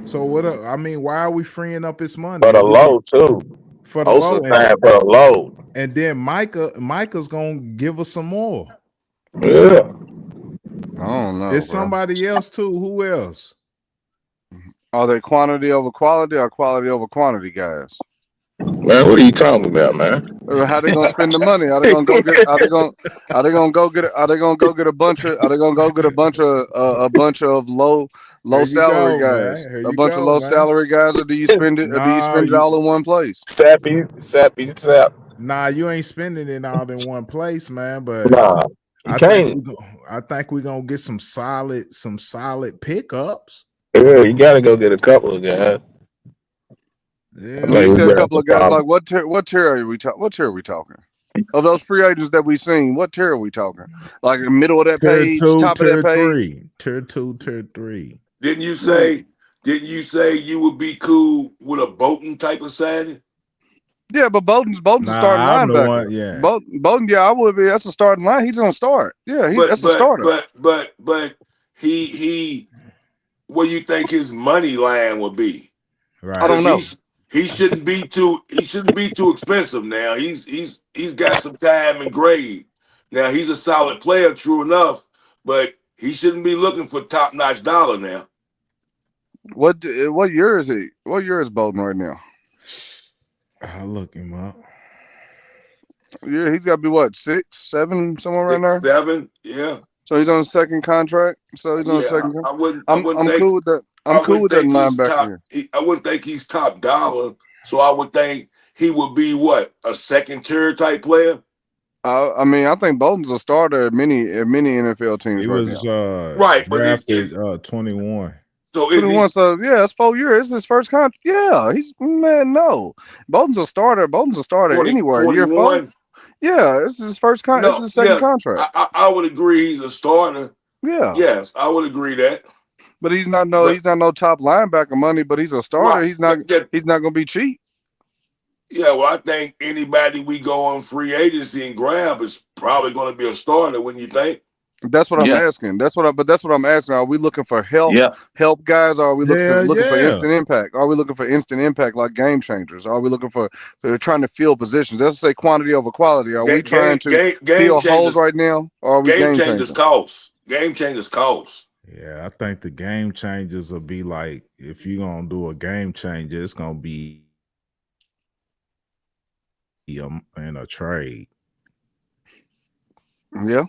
So what? I mean, why are we freeing up his money? For the low too. For the Osa low, for the low. And then Micah's gonna give us some more. Yeah. I don't know. It's somebody else too. Who else? Are they quantity over quality or quality over quantity guys? Man, what are you talking about, man? How they gonna spend the money? Are they gonna go get? Are they gonna go get? Are they gonna go get a bunch of? Are they gonna go get a bunch of low Here you salary go, guys? man. Here A you bunch of go, low man. salary guys, or do you spend it? Or do you Nah, spend it all in one place? Sappy. nah, you ain't spending it all in one place, man. But Nah, you can't. I think we're gonna get some solid pickups. Yeah, you gotta go get a couple of guys. Yeah, When you We say a got couple the of guys, problem. like what tier are we talking? What tier are we talking? Of those free agents that we've seen, what tier are we talking? Like in the middle of that tier page, 2, top of that tier page? 3, tier 2, tier 3. Didn't you Man, say? Didn't you say you would be cool with a Bolton type of signing? yeah, but Bowden's a starting Nah, I'm the linebacker. one. Yeah, Bowden, yeah, I would be. That's a starting line. He's gonna start. Yeah, that's a starter. But he what do you think his money line would be? I right. don't Because know. he shouldn't be too expensive now. He's got some time and grade. Now he's a solid player, true enough, but he shouldn't be looking for top notch dollar now. What year is he? What year is Bowden right now? I'll look him up. Yeah, he's got to be what 6, 7, somewhere around 6, there. 7, yeah. So he's on a second contract. Yeah, I wouldn't I'm think cool with that. I I'm cool wouldn't with that think he's top. linebacker. I wouldn't think he's top dollar. So I would think he would be what, a second tier type player. I mean, I think Bowden's a starter at many NFL teams He right was now. Right, but drafted 21. so is 21. he So yeah, it's 4 years. It's his first contract. Yeah, he's man. No, Bowden's a starter. Bowden's a starter 20, anywhere. Year 4. 21? Yeah, this is his first This is No, his second yeah, contract. I would agree he's a starter. Yeah, Yes, I would agree that. but he's not no But top linebacker money. But he's a starter. right, He's not going to be cheap. yeah. Well, I think anybody we go on free agency and grab is probably going to be a starter. Wouldn't you think? That's what I'm asking. That's what I'm asking. Are we looking for help guys? Or are we looking for Yeah. instant impact? Are we looking for instant impact like game changers? Are we looking for trying to fill positions? Let's say quantity over quality. Are we trying to fill holes right now? Or are we game changers? Game changers cost. Yeah, I think the game changers will be like, if you're gonna do a game changer, it's gonna be in a trade. Yeah.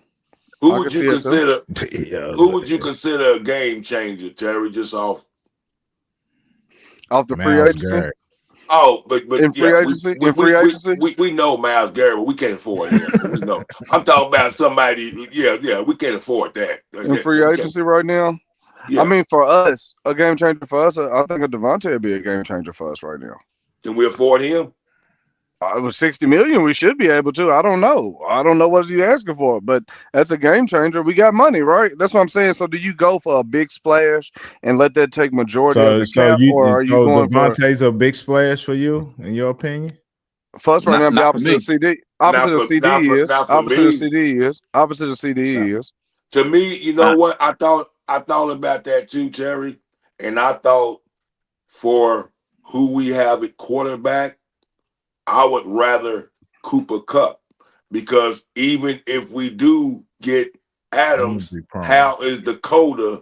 Who would you consider? Yeah, Who would you consider a game changer, Terry? Just off the free Miles agency? Garrett. Oh, but in free agency, we know Miles Garrett, but we can't afford him. We know. I'm talking about somebody. Yeah, we can't afford that in free agency right now. Yeah. I mean, for us, a game changer for us. I think a Devontae would be a game changer for us right now. Can we afford him? With $60 million, we should be able to. I don't know what he's asking for, but that's a game changer. We got money, right? That's what I'm saying. So, do you go for a big splash and let that take majority of the cap, or are you going Devontae's a big splash for you, in your opinion? For us right now, the opposite of CeeDee. Opposite of CeeDee is. Opposite of CeeDee is. To me, you know what? I thought about that too, Terry, and I thought for who we have at quarterback, I would rather Cooper Kupp, because even if we do get Adams, how is Dakota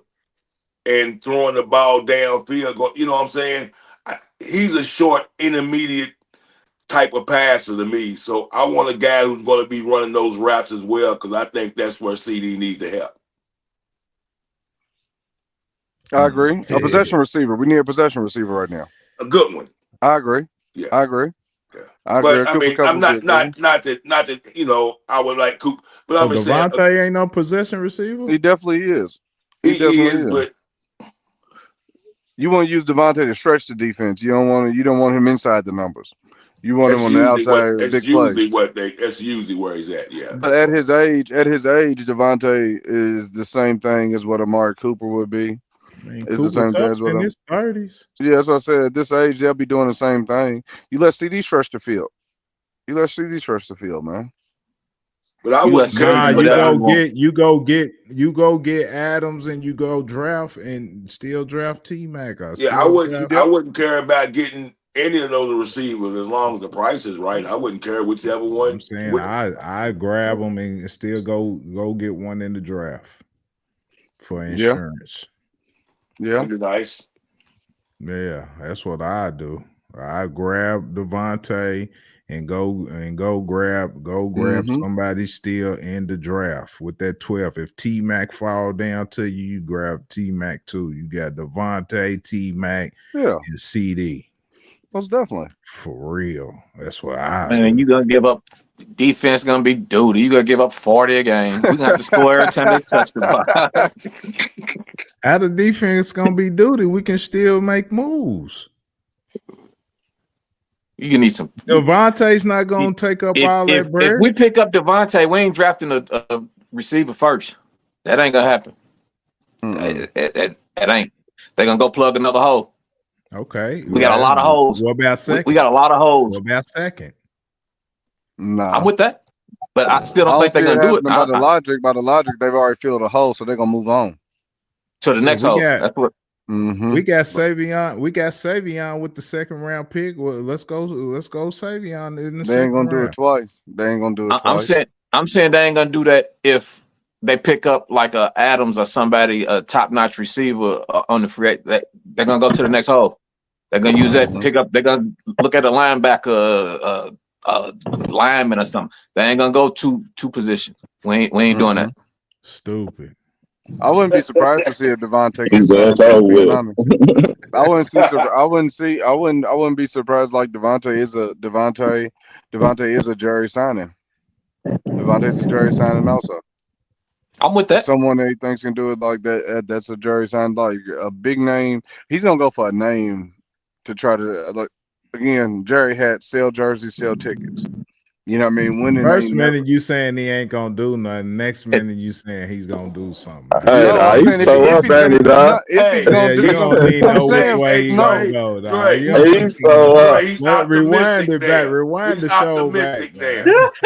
and throwing the ball downfield? You know what I'm saying? He's a short, intermediate type of passer to me. So I want a guy who's going to be running those routes as well, because I think that's where CeeDee needs to help. I agree. A possession receiver. We need a possession receiver right now. A good one. I agree. Yeah. I agree. Yeah. I but agree. I mean, I'm not that you know, I would like Coop, but I'm just saying Devontae ain't no possession receiver. He definitely is. He is, but you want to use Devontae to stretch the defense. You don't want him inside the numbers. You want him on the outside. That's usually where he's at. Yeah. But at his age, Devontae is the same thing as what Amari Cooper would be. It's the same thing as what in his 30s. Yeah, that's what I said. At this age, they'll be doing the same thing. You let CeeDee stretch the field. Man. But I wouldn't you go get Adams and you go draft and still draft T-Mac. I wouldn't care about getting any of those receivers as long as the price is right. I wouldn't care whichever one. I'm saying I grab them and still go get one in the draft for insurance. Yeah. That'd be nice. Yeah, that's what I do. I grab Devontae and go grab somebody still in the draft with that 12. If T Mac fall down to you, you grab T Mac too. You got Devontae, T Mac, and CeeDee. Most definitely. For real. That's what I Man, do. you gonna give up defense gonna be duty. You gonna give up 40 a game. We gonna have to score every time they touch the ball. How the defense gonna be duty, we can still make moves. You can need some. Devontae's not gonna take up all that bread. If we pick up Devontae, we ain't drafting a receiver first. That ain't gonna happen. That ain't. They're gonna go plug another hole. Okay. We got a lot of holes. What about second? We got a lot of holes. What about second? Nah. I'm with that. But I still don't think they're gonna do it. By the logic, they've already filled a hole, so they're gonna move on to the next hole. That's what. We got Savion. We got Savion with the second round pick. Well, let's go Savion in the They ain't gonna second do round. it twice. They ain't gonna do it twice. I'm saying they ain't gonna do that if they pick up like a Adams or somebody, a top notch receiver on the free. They're gonna go to the next hole. They're gonna use that pick up. They're gonna look at a linebacker, lineman or something. They ain't gonna go two positions. We ain't doing that. Stupid. I wouldn't be surprised to see a Devontae get signed. I wouldn't be surprised like Devontae is a Jerry signing. Devontae's a Jerry signing also. I'm with that. Someone that he thinks can do it like that. That's a Jerry sign, like a big name. He's gonna go for a name to try to like. Again, Jerry had sell jerseys, sell tickets. You know what I mean? Winning. First minute you saying he ain't gonna do nothing. Next minute you saying he's gonna do something. He's so up, Danny, dog. If he's gonna do you don't need something, no which way he gonna go, dog. He's so up. He's Rewind it back. Rewind the show back.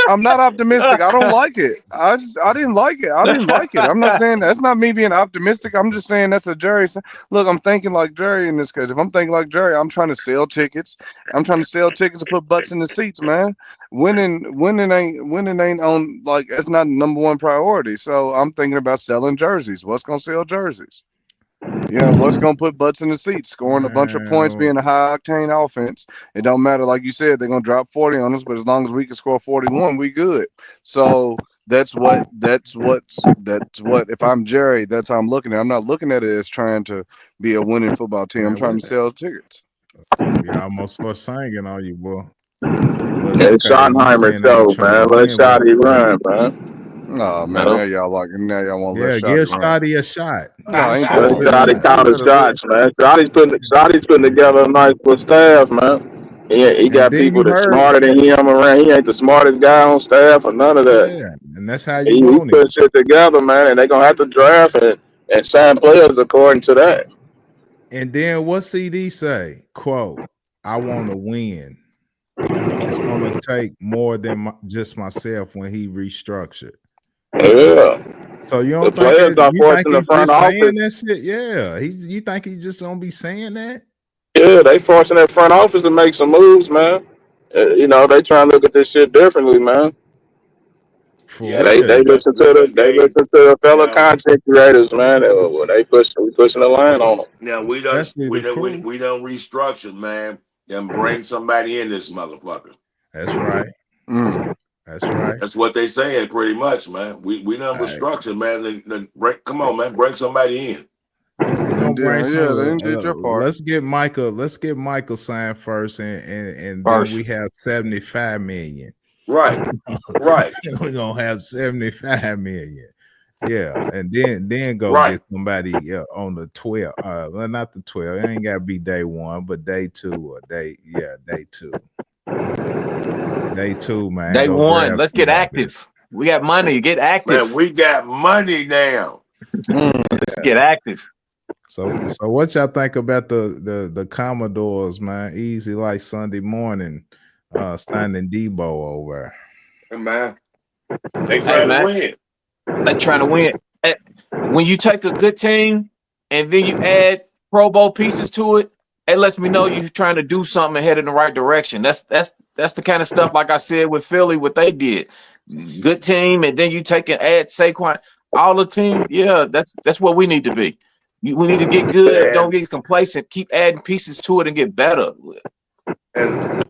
I'm not optimistic. I don't like it. I didn't like it. I'm not saying that's not me being optimistic. I'm just saying that's a Jerry. Look, I'm thinking like Jerry in this case. If I'm thinking like Jerry, I'm trying to sell tickets. I'm trying to sell tickets to put butts in the seats, man. Winning ain't on, like, it's not number one priority. So I'm thinking about selling jerseys. What's gonna sell jerseys? What's gonna put butts in the seats? Scoring a bunch of points, being a high octane offense. It don't matter, like you said, they're gonna drop 40 on us, but as long as we can score 41, we good. So that's what if I'm Jerry, that's how I'm looking at it. I'm not looking at it as trying to be a winning football team. I'm trying to sell tickets. You almost start singing on you, boy. It's Schottenheimer show, man. Let Shotty run, man. Oh man, now y'all want to let give Shotty Shotty a shot. Let Shotty count his shots, man. Shotty's putting together a nice little staff, man. He got people that's smarter than him around. He ain't the smartest guy on staff or none of that. Yeah, and that's how he put shit together, man. And they're gonna have to draft and sign players according to that. And then what CeeDee say? Quote, I want to win. It's going to take more than just myself when he restructured. Yeah. So you don't think he's just saying that shit? Yeah. You think he's just going to be saying that? Yeah, they forcing that front office to make some moves, man. They trying to look at this shit differently, man. They listen to the fellow content creators, man. We pushing the line on them. Now we done restructured, man. And bring somebody in this motherfucker. That's right. That's right. That's what they saying pretty much, man. We done restructured, man. Come on, man. Bring somebody in. Let's get Michael signed first, and then we have 75 million. Right. We're gonna have 75 million. Yeah, and then go get somebody on the 12. Well, not the 12. It ain't gotta be day one, but day two or day two. Day two, man. Day one. Let's get active. We got money. Get active. Man, we got money now. Let's get active. So what y'all think about the Commodores, man? Easy like Sunday morning, signing Debo over. Hey, man. They trying to win. They trying to win. When you take a good team and then you add Pro Bowl pieces to it, it lets me know you're trying to do something and head in the right direction. That's the kind of stuff, like I said with Philly, what they did. Good team, and then you take and add Saquon, all the team. Yeah, that's what we need to be. We need to get good. Don't get complacent. Keep adding pieces to it and get better. And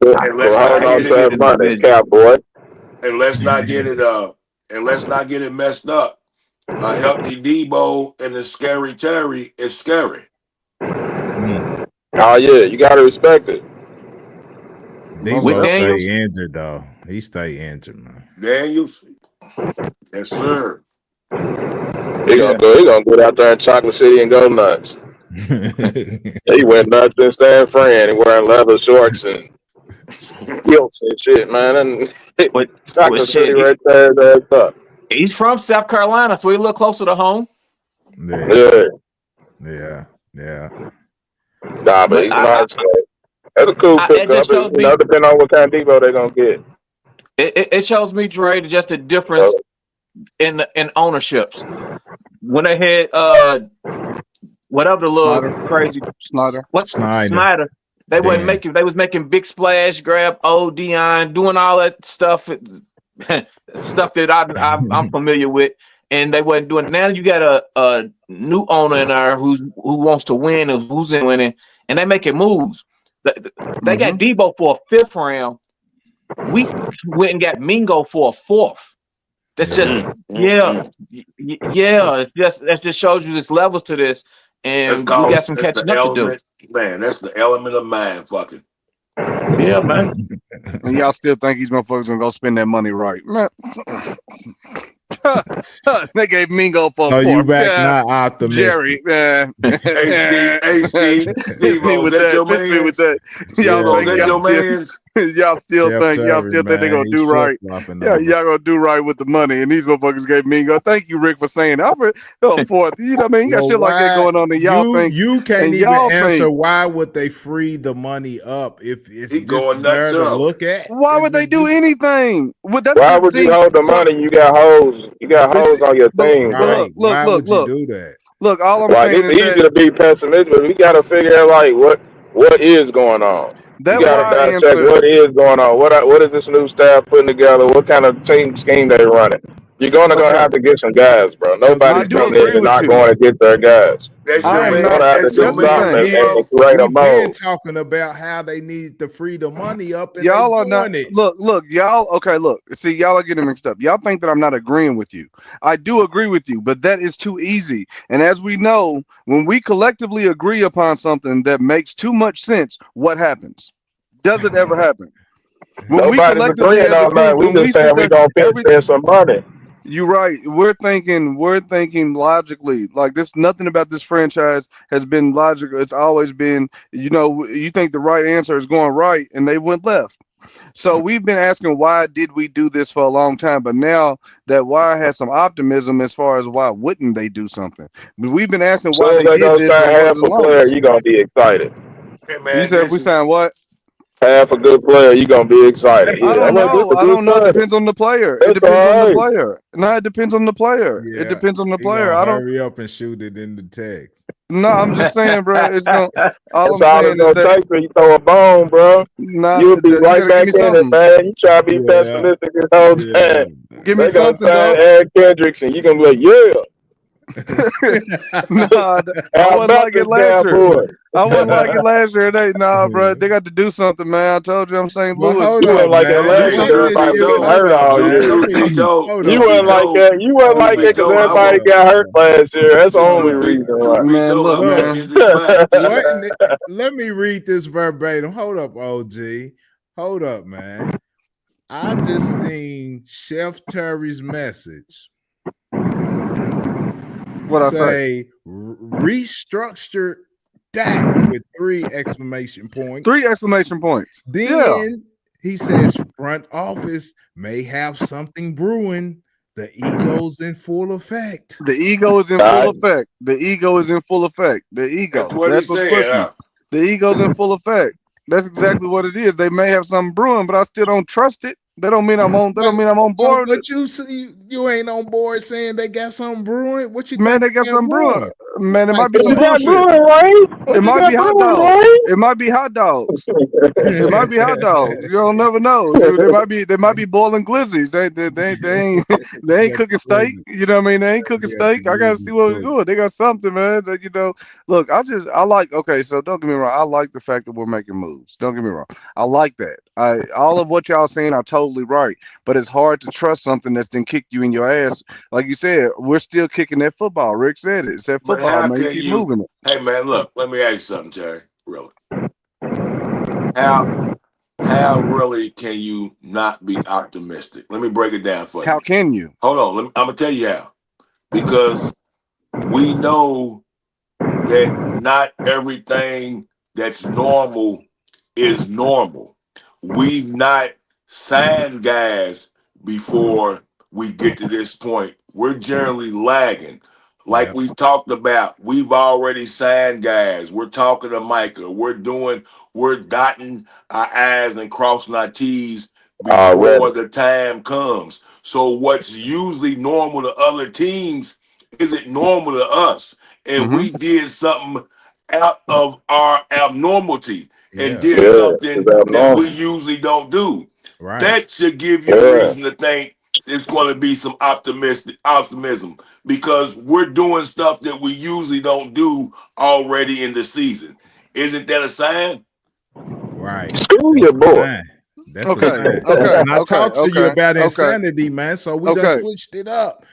let's not get it messed up. A healthy Debo and a scary Terry is scary. Oh yeah, you gotta respect it. Debo stay injured though. He stay injured, man. Daniels, yes sir. He gonna go out there in Chocolate City and go nuts. He went nuts in San Fran and wearing leather shorts and kilts and shit, man. And Chocolate City right there, that's up. He's from South Carolina, so he a little closer to home. Yeah. Nah, but he's nice. That's a cool pickup. Depending on what kind of Debo they're gonna get. It shows me, Dre, just the difference in ownerships. When they had whatever the little crazy Snyder. They was making big splash, grab old Dion, doing all that stuff. Stuff that I'm familiar with, and they wasn't doing it. Now you got a new owner in there who wants to win, who's in winning, and they making moves. They got Debo for a 5th round. We went and got Mingo for a 4th. That's just It's just that just shows you this levels to this, and we got some catching up to do. Man, that's the element of mind fucking. Yeah, man. And y'all still think these motherfuckers gonna go spend that money right, man? They gave Mingo for a 4th. You back not optimistic, Jerry, man. Hey, Steve, with that. Y'all still think they're gonna do right. Yeah, y'all gonna do right with the money. And these motherfuckers gave Mingo. Thank you, Rick, for saying that. For 4th. You know what I mean? You got shit like that going on, and y'all think you can't even answer why would they free the money up if it's just there to look at? Why would they do anything? Why would you hold the money? You got hoes. You got hoes on your thing. Why would you do that? Look, all I'm saying it's easy to be pessimistic, but we gotta figure out like what is going on. You gotta dissect what is going on. What is this new staff putting together? What kind of team scheme they running? You're gonna have to get some guys, bro. Nobody's not going to get their guys. We've been talking about how they need to free the money up, and y'all are not. Look, y'all. Okay, look. See, y'all are getting mixed up. Y'all think that I'm not agreeing with you. I do agree with you, but that is too easy. And as we know, when we collectively agree upon something that makes too much sense, what happens? Does it ever happen? Nobody's agreeing on that. We just saying we don't spend some money. You're right. We're thinking logically. Like this, nothing about this franchise has been logical. It's always been, you think the right answer is going right, and they went left. So we've been asking why did we do this for a long time, but now that why has some optimism as far as why wouldn't they do something. But we've been asking why they did this. Half a player, you're gonna be excited. Hey, man, you said if we sign what? Half a good player, you're gonna be excited. I don't know. It depends on the player. It depends on the player. No, it depends on the player. Yeah, it depends on the player. I don't hurry up and shoot it in the text. No, I'm just saying, bro. It's gonna. All I'm saying is that you throw a bone, bro. You'll be right back in it, man. You try to be pessimistic this whole time. Give me something, Eric Kendricks, and you gonna be like, yeah. Nah, I wasn't like it last year. I wasn't like it last year. Bro. They got to do something, man. I told you, I'm St. Louis. You wasn't like it last year. Everybody was hurt all year. You wasn't like that. You wasn't like it because everybody got hurt last year. That's the only reason why. Man, look, man. Let me read this verbatim. Hold up, OG. Hold up, man. I just seen Chef Terry's message. What I say? Restructured that with 3 exclamation points. 3 exclamation points. Then he says front office may have something brewing. The ego's in full effect. The ego is in full effect. The ego is in full effect. The ego. That's what's pushing. The ego's in full effect. That's exactly what it is. They may have something brewing, but I still don't trust it. That don't mean I'm on. That don't mean I'm on board. But you ain't on board saying they got something brewing. What you Man, think they got some brewing. Man, it might be some got bullshit. brewing, right? It might be hot dogs. It might be hot dogs. It might be hot dogs. You don't never know. They might be boiling glizzies. They ain't cooking steak. You know what I mean? They ain't cooking steak. I gotta see what we're doing. They got something, man. That, look, I like. Okay, so don't get me wrong. I like the fact that we're making moves. Don't get me wrong. I like that. All of what y'all saying are totally right. But it's hard to trust something that's then kicked you in your ass. Like you said, we're still kicking that football. Rick said it. It's that football, man. You keep moving it. Hey, man, look. Let me ask you something, Jerry. Really. How really can you not be optimistic? Let me break it down for you. How can you? Hold on. I'm going to tell you how. Because we know that not everything that's normal is normal. We've not signed guys before we get to this point. We're generally lagging. Like we've talked about, we've already signed guys. We're talking to Micah. We're dotting our I's and crossing our T's before the time comes. So what's usually normal to other teams isn't normal to us. And we did something out of our abnormality and did something that we usually don't do. Right. That should give you a reason to think it's going to be some optimism, because we're doing stuff that we usually don't do already in the season. Isn't that a sign? Right. Screw your boy. That's okay. And I talked to you about insanity, man. So we done switched it up.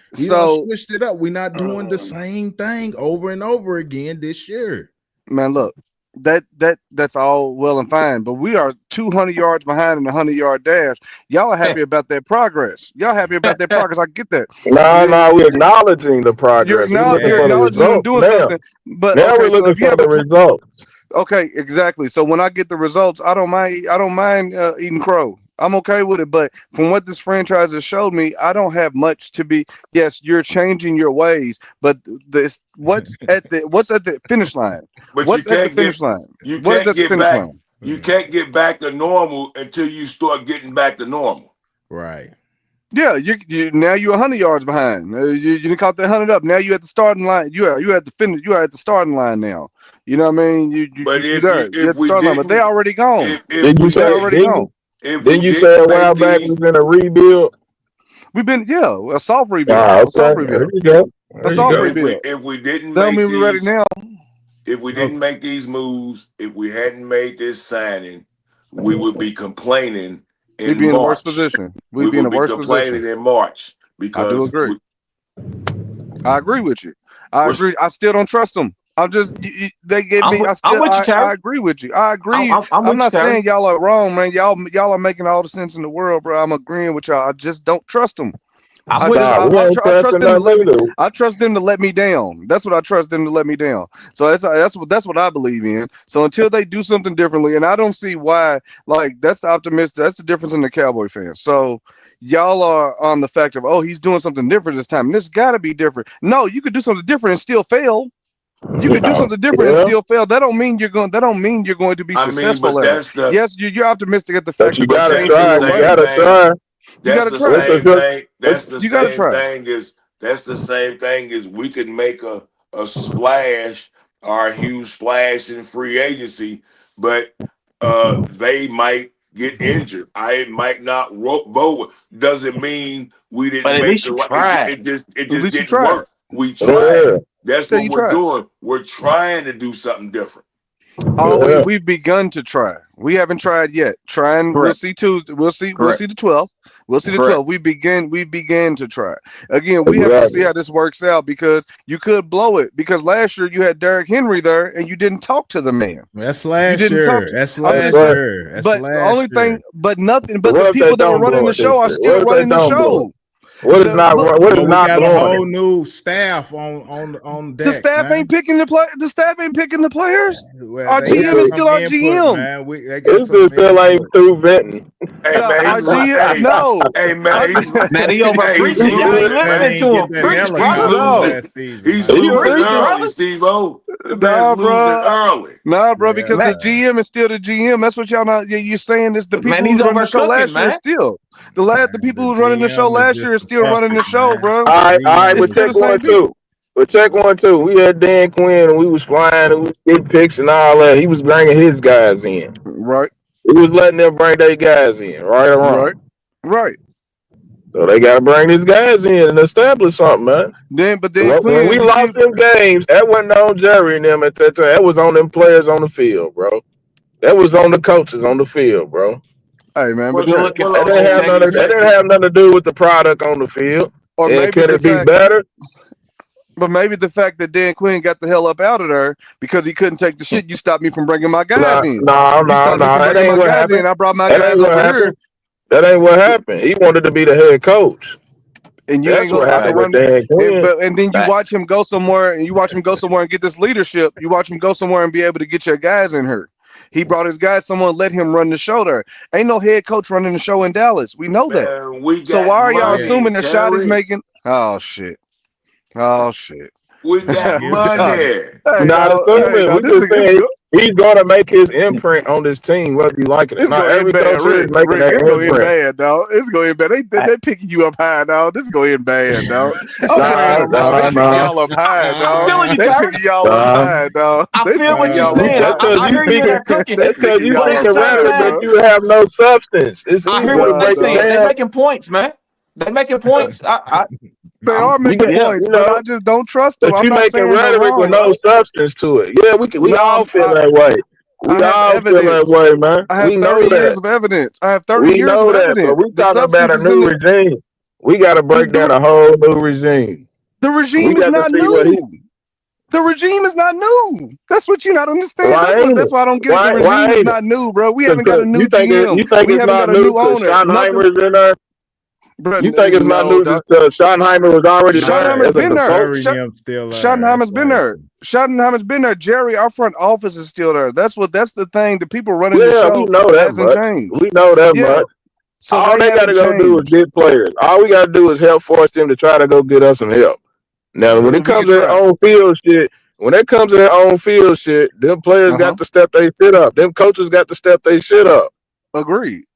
We're not doing the same thing over and over again this year. Man, look, that's all well and fine, but we are 200 yards behind in the 100-yard dash. Y'all are happy about that progress. I get that. No, we're acknowledging the progress. You're acknowledging them doing something. But now we're looking for the results. Okay, exactly. So when I get the results, I don't mind eating crow. I'm okay with it. But from what this franchise has showed me, I don't have much to be. Yes, you're changing your ways, but what's at the finish line? But what's at the finish line? You can't get back. You can't get back to normal until you start getting back to normal. Right. Yeah, you now you're 100 yards behind. You caught that 100 up. Now you at the starting line. You are at the finish. You are at the starting line now. You know what I mean? But they already gone. Didn't you say a while back we've been a rebuild? We've been a soft rebuild. A soft rebuild. A soft rebuild. If we didn't make these, we're ready now. If we didn't make these moves, if we hadn't made this signing, we would be complaining. We'd be in the worst position. We'd be in the worst position in March. Because I do agree. I agree with you. I agree. I still don't trust them. I'm just they gave me. I agree with you. I agree. I'm not saying y'all are wrong, man. Y'all are making all the sense in the world, bro. I'm agreeing with y'all. I just don't trust them. I trust them to let me down. That's what I trust them to let me down. So that's what I believe in. So until they do something differently, and I don't see why. Like that's the optimist. That's the difference in the Cowboy fans. So y'all are on the fact of he's doing something different this time. And this got to be different. No, you could do something different and still fail. You can do something different and still fail. That don't mean you're going to be successful at it. Yes, you're optimistic at the fact that you gotta try. You gotta try. That's the same thing as we could make a splash or a huge splash in free agency, but they might get injured. I might not vote. Doesn't mean we didn't. But at least you tried. It just didn't work. We tried. That's what we're doing. We're trying to do something different. We've begun to try. We haven't tried yet. We'll see Tuesday. We'll see the 12th. We'll see the 12th. We began to try. Again, we have to see how this works out, because you could blow it. Because last year you had Derrick Henry there and you didn't talk to the man. That's last year. That's last year. But the only thing, but nothing. But the people that were running the show are still running the show. What is not blowing? A whole new staff on deck. The staff ain't picking the play. The staff ain't picking the players. Well, our GM is still our GM. This still ain't through vetting. Hey man, Hey man, he over preaching. Y'all ain't listening to him. He's losing early, Steve-O. Nah, bro, because the GM is still the GM. That's what y'all not. You're saying is the people who run the show last year still. The people who was running the show last year are still running the show, bro. All right, It's but still check the same one people. too. But check one too. We had Dan Quinn, and we was flying, and we was getting picks and all that. He was bringing his guys in. Right. He was letting them bring their guys in, right or wrong. Right. So they got to bring these guys in and establish something, man. But then when we lost them games, that wasn't on Jerry and them at that time. That was on them players on the field, bro. That was on the coaches on the field, bro. Hey, man, but that didn't have nothing to do with the product on the field. Or maybe could it be better? But maybe the fact that Dan Quinn got the hell up out of there because he couldn't take the shit. You stopped me from bringing my guys in. No. That ain't what happened. I brought my guys over here. That ain't what happened. He wanted to be the head coach. And you ain't gonna have to run. And then you watch him go somewhere, and get this leadership. You watch him go somewhere and be able to get your guys in here. He brought his guys. Someone let him run the show there. Ain't no head coach running the show in Dallas. We know that. So why are y'all assuming that Shot is making? Oh shit. We got money. Not assuming. We just saying he's gonna make his imprint on this team, whether you like it or not. Every coach is making that imprint. It's going to end bad, dog. It's going to end bad. They picking you up high, dog. This is going to end bad, dog. They picking y'all up high, dog. I'm feeling you, They picking y'all up high, dog. I feel what you're saying. I hear you there cooking. That's because you think that you have no substance. I hear what they're saying. They're making points, man. They're making points. They are making points, but I just don't trust them. But you making rhetoric with no substance to it. Yeah, we all feel that way. We all feel that way, man. I have 30 years of evidence. I have 30 years of evidence. But we talking about a new regime. We got to break down a whole new regime. The regime is not new. The regime is not new. That's what you're not understanding. That's why I don't get it. The regime is not new, bro. We haven't got a new GM. We haven't got a new owner. Schottenheimer's in there. Bro, you think it's not new? Schottenheimer was already Schottenheimer's been there. Schottenheimer's been there. Schottenheimer's been there. Jerry, our front office is still there. That's the thing. The people running the show we know that hasn't changed. We know that much. So all they got to go do is get players. All we got to do is help force them to try to go get us some help. Now, when it comes to their own field shit, them players got to step their shit up. Them coaches got to step their shit up. Agreed.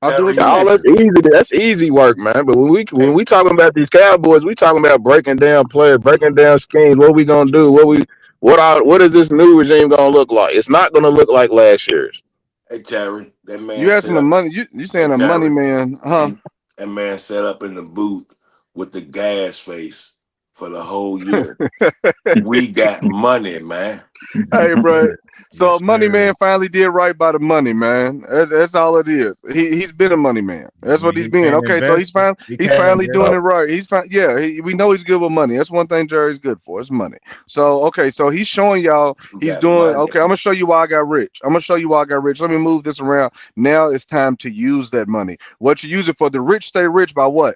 That's easy. That's easy work, man. But when we talking about these Cowboys, we talking about breaking down players, breaking down schemes. What we gonna do? What is this new regime gonna look like? It's not gonna look like last year's. Hey Terry, that man. You asking the money? You saying a money man? That man sat up in the booth with the gas face for the whole year. We got money, man. Hey, bro. So money man finally did right by the money, man. That's all it is. He's been a money man. That's what he's been. Okay, so he's finally doing it right. We know he's good with money. That's one thing Jerry's good for. It's money. So so he's showing y'all he's doing okay. I'm gonna show you why I got rich. Let me move this around. Now it's time to use that money. What you use it for? The rich stay rich by what?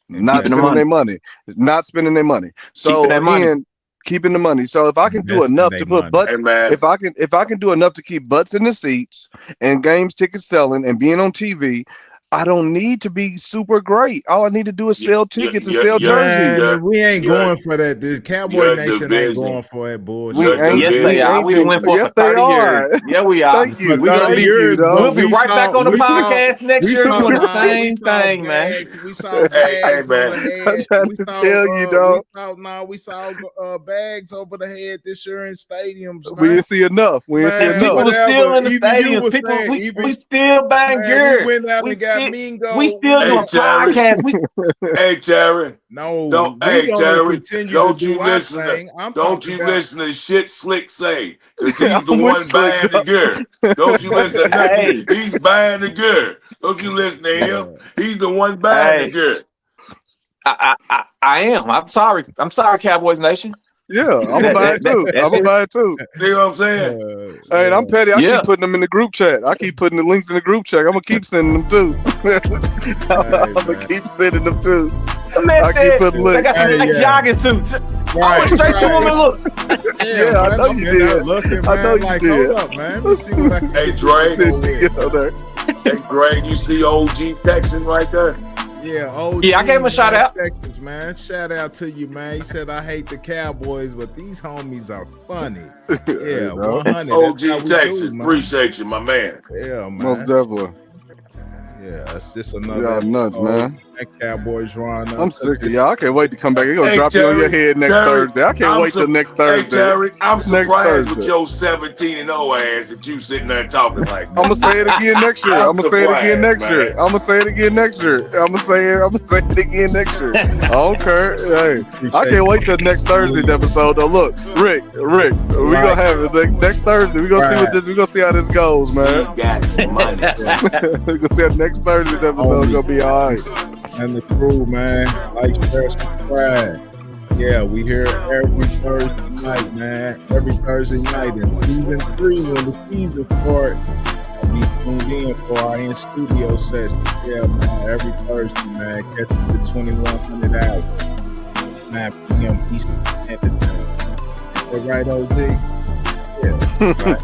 Not spending their money. Not spending their money. So again, keeping the money. So if I can do enough to put butts, if I can do enough to keep butts in the seats and games tickets selling and being on TV, I don't need to be super great. All I need to do is sell tickets and sell jerseys. We ain't going for that. The Cowboy Nation ain't going for that bullshit. Yes, they are. We went for 30 years. Yeah, we are. Thank you. We'll be right back on the podcast next year doing the same thing, man. We saw bags over the head. We saw bags over the head this year in stadiums. We didn't see enough. People were still in the stadiums. We still bang gear. We went out and got Mingo. We still do a podcast. Hey, Jared. No. Don't you listen to shit Slick say, because he's the one buying the gear. Don't you listen to nothing. He's buying the gear. Don't you listen to him. He's the one buying the gear. I am. I'm sorry, Cowboys Nation. Yeah, I'm gonna buy it too. See what I'm saying? Hey, I'm petty. I keep putting them in the group chat. I keep putting the links in the group chat. I'm gonna keep sending them too. I'm gonna keep sending them too. The man said they got some nice jogging suits. I went straight to him and looked. I know you did. I know you did. Hold up, man. Let's see what I can Hey, Dre, you see OG Texan right there? Yeah, OG, I gave him a shout out. Texans, man. Shout out to you, man. He said, I hate the Cowboys, but these homies are funny. Yeah, 100. OG Texan, appreciate you, my man. Yeah, man. Most definitely. Yeah, it's just another Y'all nuts, man. Cowboys Raw Uncut. I'm sick of y'all. I can't wait to come back. They're gonna drop you on your head next Thursday. I can't wait till next Thursday. Hey, Terry, I'm surprised with your 17-0 ass that you sitting there talking like that. I'm gonna say it again next year. I'm gonna say it again next year. I'm gonna say it again next year. I'm gonna say it again next year. I don't care. Hey, I can't wait till next Thursday's episode. Though, look, Rick, we gonna have it next Thursday. We gonna see what this. We gonna see how this goes, man. You got money. We gonna see how next Thursday's episode gonna be all right. And the crew, man, like, share, subscribe. Yeah, we here every Thursday night, man. Every Thursday night in season 3 when the season starts. I'll be tuned in for our in-studio session. Yeah, man, every Thursday, man. Catch us at 2100 hours. 9 p.m. Eastern Standard Time. Is that right, OG? Yeah, right.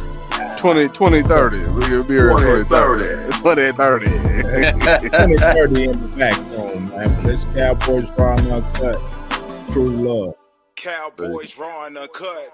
2030. We'll be here at 2030. 2030. 2030 in the back room, man. This Cowboys Raw Uncut. True love. Cowboys Raw Uncut.